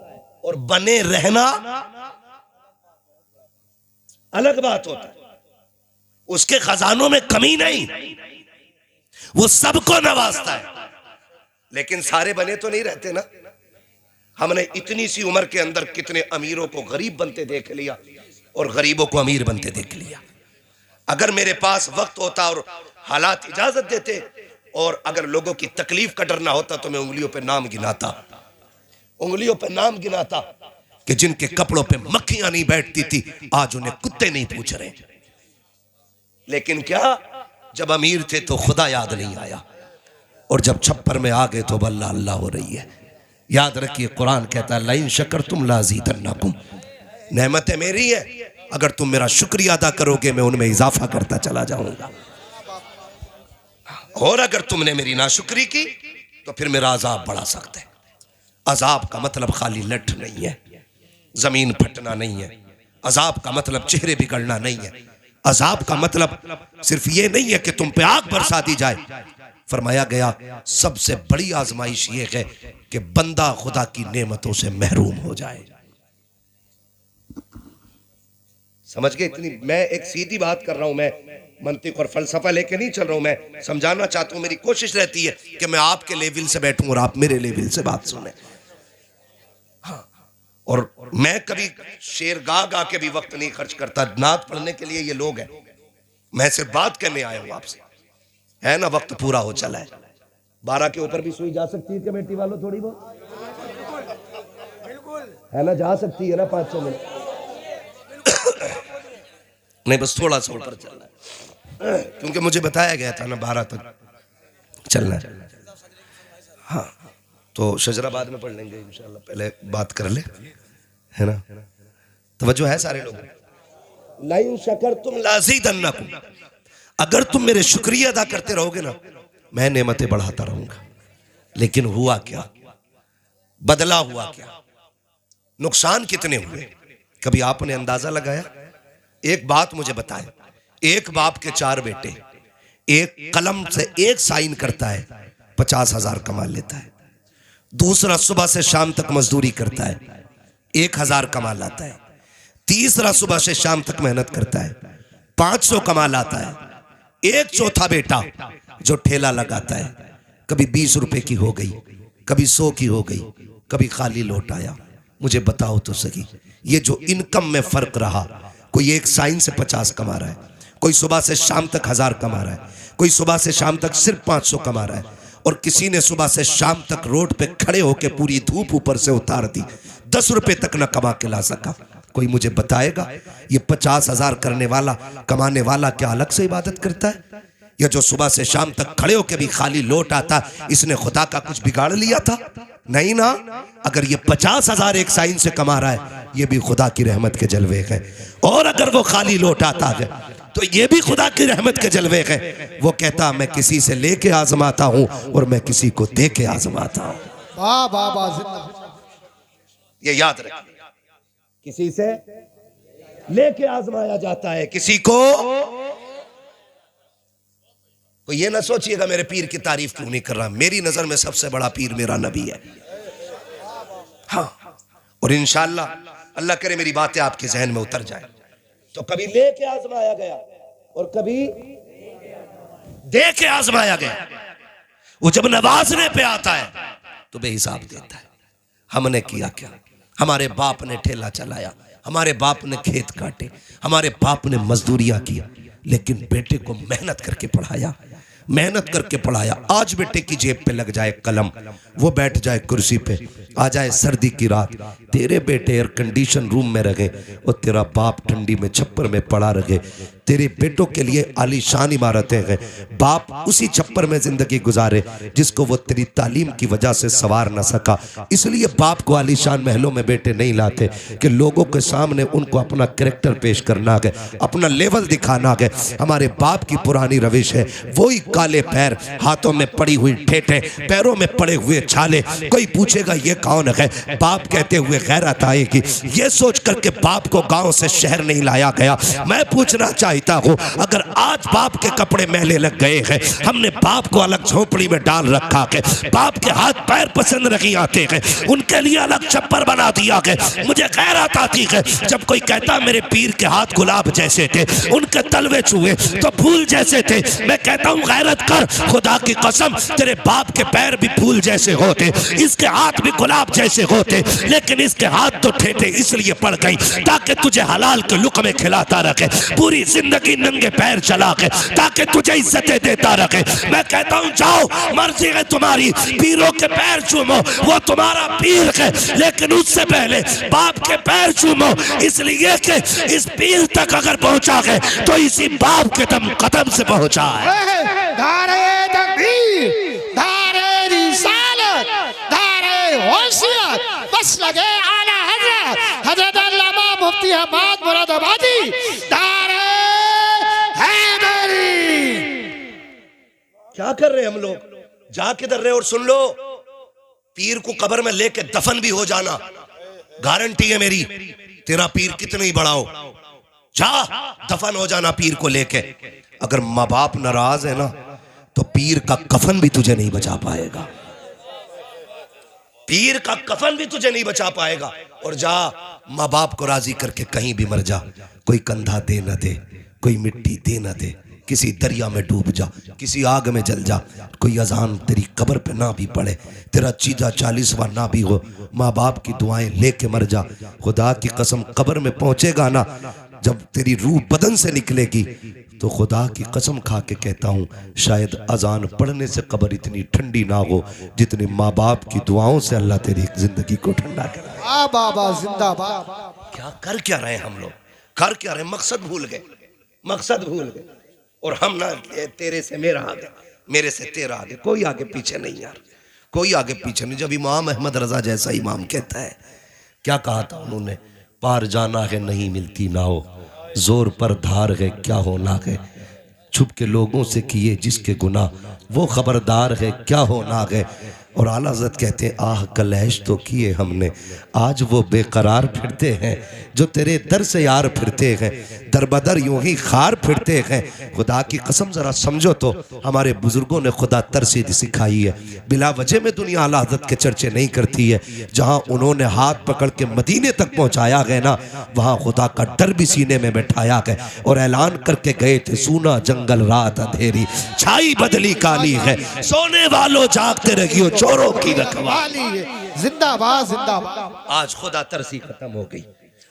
और बने रहना अलग बात होता है। उसके खजानों में कमी नहीं, वो सबको नवाजता है, लेकिन सारे बने तो नहीं रहते ना। हमने इतनी सी उम्र के अंदर कितने अमीरों को गरीब बनते देख लिया और गरीबों को अमीर बनते देख लिया। अगर मेरे पास वक्त होता और हालात इजाजत देते और अगर लोगों की तकलीफ का डर ना होता तो मैं उंगलियों पे नाम गिनाता कि जिनके कपड़ों पे मक्खियां नहीं बैठती थी आज उन्हें कुत्ते नहीं पूछ रहे। लेकिन क्या, जब अमीर थे तो खुदा याद नहीं आया और जब छप्पर में आ गए तो अल्लाह अल्लाह हो रही है। याद रखिए, कुरान कहता है लाइन शकर तुम लाज़ीदन्नकुम, नेमतें मेरी है, अगर तुम मेरा शुक्रिया अदा करोगे मैं उनमें इजाफा करता चला जाऊंगा, और अगर तुमने मेरी नाशुक्री की तो फिर मेरा अजाब बढ़ा सकता है। अजाब का मतलब खाली लठ नहीं है, जमीन फटना नहीं है। अजाब का मतलब चेहरे बिगड़ना नहीं है। अजाब का मतलब सिर्फ ये नहीं है कि तुम पे आग बरसा दी जाए। फरमाया गया सबसे बड़ी आजमाइश ये है कि बंदा खुदा की नेमतों से महरूम हो जाए। समझ गए? इतनी मैं एक सीधी बात कर रहा हूं, मैं मंतिक और फलसफा लेके नहीं चल रहा हूं, मैं समझाना चाहता हूं। मेरी कोशिश रहती है कि मैं आपके लेवल से बैठूं और आप मेरे लेवल से बात सुने। हाँ, और मैं कभी शेर गा के भी वक्त नहीं खर्च करता। नात पढ़ने के लिए ये लोग हैं, मैं सिर्फ बात करने आया हूं आपसे, है ना। वक्त पूरा हो चला है, 12 के ऊपर भी सुई जा सकती है कमेटी वालों, थोड़ी बहुत है ना, जा सकती है ना 5-6 मिनट नहीं, बस थोड़ा सा ऊपर चलना है क्योंकि मुझे बताया गया था ना 12 तक चलना है। हाँ, तो शजराबाद में पढ़ लेंगे इंशाल्लाह, पहले बात कर ले, है ना। तवज्जो है सारे लोग? लाइन शकर तुम लाज़ीदन्नकुम, अगर तुम मेरे शुक्रिया अदा करते रहोगे ना मैं नेमतें बढ़ाता रहूंगा। लेकिन हुआ क्या, बदला हुआ क्या, नुकसान कितने हुए, कभी आपने अंदाजा लगाया? एक बात मुझे बताएं, एक बाप के 4 बेटे, एक कलम से एक साइन करता है 50,000 कमा लेता है, दूसरा सुबह से शाम तक मजदूरी करता है 1,000 कमा लाता है, तीसरा सुबह से शाम तक मेहनत करता है 500 कमा लाता है, एक चौथा बेटा जो ठेला लगाता है, कभी 20 रुपए की हो गई, कभी 100 की हो गई, कभी खाली लौट आया। मुझे बताओ तो सही, ये जो इनकम में फर्क रहा, कोई एक साइन से 50 कमा रहा है, कोई सुबह से शाम तक 1000 कमा रहा है, कोई सुबह से शाम तक सिर्फ 500 कमा रहा है, और किसी ने सुबह से शाम तक रोड पे खड़े होकर पूरी धूप ऊपर से उतार दी, 10 रुपए तक न कमा के ला सका। कोई मुझे बताएगा ये 50,000 करने वाला, कमाने वाला क्या अलग से इबादत करता है? या जो सुबह से शाम तक खड़े होकर भी खाली लौट आता, इसने खुदा का कुछ बिगाड़ लिया था? नहीं ना। अगर ये 50,000 एक साइन से कमा रहा है, ये भी खुदा की रहमत के जलवे हैं। और अगर वो खाली लौट आता है तो ये भी खुदा की रहमत के जलवे हैं। वो कहता मैं किसी से लेके आजमाता हूं और मैं किसी को दे के आजमाता हूं। वाह वाह वाह, ये याद रखिए, किसी से लेके आजमाया जाता है, किसी को कोई ये ना सोचिएगा मेरे पीर की तारीफ क्यों नहीं कर रहा, मेरी नजर में सबसे बड़ा पीर मेरा नबी है। हाँ, और इंशाअल्लाह अल्लाह करे मेरी बातें आपके जहन में उतर जाए। तो कभी लेके आजमाया गया और कभी दे के आजमाया गया। वो जब नवाजने पे आता है तो बेहिसाब देता है। हमने किया क्या? हमारे बाप ने ठेला चलाया, हमारे बाप ने खेत काटे, हमारे बाप ने मजदूरियां किया, लेकिन बेटे को मेहनत करके पढ़ाया, मेहनत करके पढ़ाया। आज बेटे की जेब पे लग जाए कलम, वो बैठ जाए कुर्सी पे, आ जाए सर्दी की रात, तेरे बेटे एयर कंडीशन रूम में रहे और तेरा बाप ठंडी में छप्पर में पड़ा रहे। तेरे बेटों के लिए आलीशान इमारतें हैं, बाप उसी छप्पर में जिंदगी गुजारे जिसको वो तेरी तालीम की वजह से सवार ना सका। इसलिए बाप को आलीशान महलों में बेटे नहीं लाते कि लोगों के सामने उनको अपना कैरेक्टर पेश करना है, अपना लेवल दिखाना है। हमारे बाप की पुरानी रविश है, वही काले पैर, हाथों में पड़ी हुई ठेठे, पैरों में पड़े हुए छाले। कोई पूछेगा ये कौन है, बाप कहते हुए गैरत आएगी। ये सोच करके बाप को गांव से शहर नहीं लाया गया। मैं पूछना चाहता हूं, अगर आज बाप के कपड़े मैले लग गए हैं, हमने बाप को अलग झोपड़ी में डाल रखा है, बाप के हाथ पैर पसंद नहीं आते हैं, उनके लिए अलग छप्पर बना दिया है। मुझे गैरत आती है जब कोई कहता मेरे पीर के हाथ गुलाब जैसे थे, उनके तलवे छुए तो फूल जैसे थे। मैं कहता हूं गैरत कर, खुदा की कसम तेरे बाप के पैर भी फूल जैसे होते, इसके हाथ भी गुलाब जैसे होते, लेकिन इसके हाथ तो ठेठे इसलिए पड़ गई ताकि तुझे हलाल के लुक़मे खिलाता रखे, पूरी जिंदगी नंगे पैर चला के ताकि तुझे इज्जतें देता रखे। मैं कहता हूं जाओ, मर्जी है तुम्हारी, पीरों के पैर चूमो, वो तुम्हारा पीर है, लेकिन उससे पहले बाप के पैर चूमो, इसलिए कि इस पीर तक अगर पहुंचा है तो इसी बाप के कदम से पहुंचा है। धारे तकबीर, धारे रिसालत, धारे होशियत, बस लगे आला हजरत हजरत अल्लामा मुफ्ती अहमद मुरादाबादी, धारे हैदरी। क्या कर रहे हम लोग? जा किधर रहे? और सुन लो, पीर को कब्र में लेके दफन भी हो जाना, गारंटी है मेरी, तेरा पीर कितना ही बड़ा हो, जा दफन हो जाना पीर को लेके। अगर माँ बाप नाराज है ना तो पीर का कफन भी तुझे नहीं बचा पाएगा, पीर का कफन भी तुझे नहीं बचा पाएगा। और जा माँ बाप को राजी करके कहीं भी मर जा, कोई कंधा दे न दे, कोई मिट्टी दे न दे, किसी दरिया में डूब जा, किसी आग में जल जा, कोई अजान तेरी कब्र पे ना भी पड़े, तेरा चीजा 40वां ना भी हो, माँ बाप की दुआएं लेके मर जा। खुदा की कसम कब्र में पहुंचेगा ना, जब तेरी रूह बदन से निकलेगी तो खुदा की कसम खा के कहता हूँ शायद अजान पढ़ने से कब्र इतनी ठंडी ना हो जितनी माँ बाप की दुआओं से अल्लाह तेरी जिंदगी को ठंडा करे। बाबा जिंदाबाद। क्या कर क्या रहे हम लोग, कर क्या रहे? मकसद भूल गए, मकसद भूल गए। और हम ना तेरे से मेरा आगे, मेरे से तेरा आगे, कोई आगे पीछे नहीं यार, कोई आगे पीछे नहीं। जब इमाम अहमद रजा जैसा इमाम कहता है, क्या कहा था उन्होंने, पार जाना है नहीं मिलती ना हो, जोर पर धार है क्या होना है, छुप के लोगों से किए जिसके गुनाह वो खबरदार है क्या होना है। और आला हज़रत कहते हैं आह कलैश तो किए हमने, आज वो बेकरार फिरते हैं जो तेरे दर से यार फिरते हैं, दर बदर यूं ही खार फिरते हैं। खुदा की कसम जरा समझो तो, हमारे बुजुर्गों ने खुदा तरसीद सिखाई है। बिला वजह में दुनिया आला हज़रत के चर्चे नहीं करती है, जहाँ उन्होंने हाथ पकड़ के मदीने तक पहुँचाया गया ना, वहाँ खुदा का डर भी सीने में बैठाया गया और ऐलान करके गए थे सूना जंगल रात अंधेरी, छाई बदली काली है, सोने वालों जागते रहियो चोरों की रखवाली है। जिंदाबाद जिंदाबाद। आज खुदा तरसी खत्म हो गई,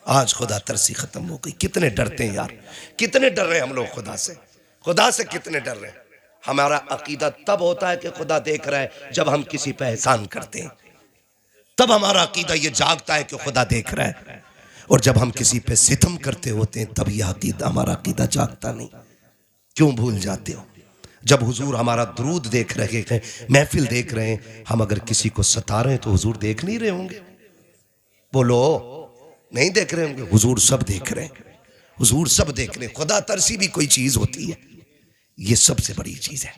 आज खुदा तरसी खत्म हो गई। कितने डरते हैं यार, कितने डर रहे हैं हम लोग खुदा से, खुदा से कितने डर रहे हैं। हमारा अकीदा तब होता है कि खुदा देख रहा है जब हम किसी पे एहसान करते हैं, तब हमारा अकीदा ये जागता है कि खुदा देख रहा है। और जब हम किसी पे सितम करते होते हैं तब यह अकीदा, हमारा अकीदा जागता नहीं। क्यों भूल जाते हो? जब हुजूर हमारा दुरूद देख रहे हैं, महफिल देख रहे हैं, हम अगर किसी को सता रहे हैं तो हुजूर देख नहीं रहे होंगे? बोलो, नहीं देख रहे होंगे? हुजूर सब देख रहे हैं, हुजूर सब देख रहे हैं। खुदा तरसी भी कोई चीज होती है, ये सबसे बड़ी चीज है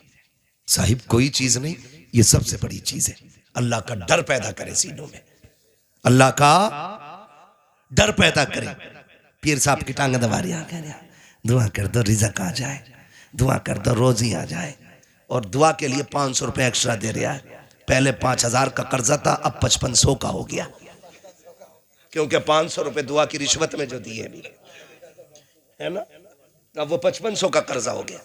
साहिब, कोई चीज नहीं, ये सबसे बड़ी चीज है। अल्लाह का डर पैदा करे सीनों में, अल्लाह का डर पैदा करे। पीर साहब की टांग दबा रही, दुआ कर दो रिज़्क़ आ जाए, दुआ कर दो रोजी आ जाए, और दुआ के लिए 500 रुपए एक्स्ट्रा दे रहा है। पहले 5000 का कर्जा था, अब 5500 का हो गया, क्योंकि 500 रुपए दुआ की रिश्वत में जो दिए भी है ना, अब वो 5500 का कर्जा हो गया।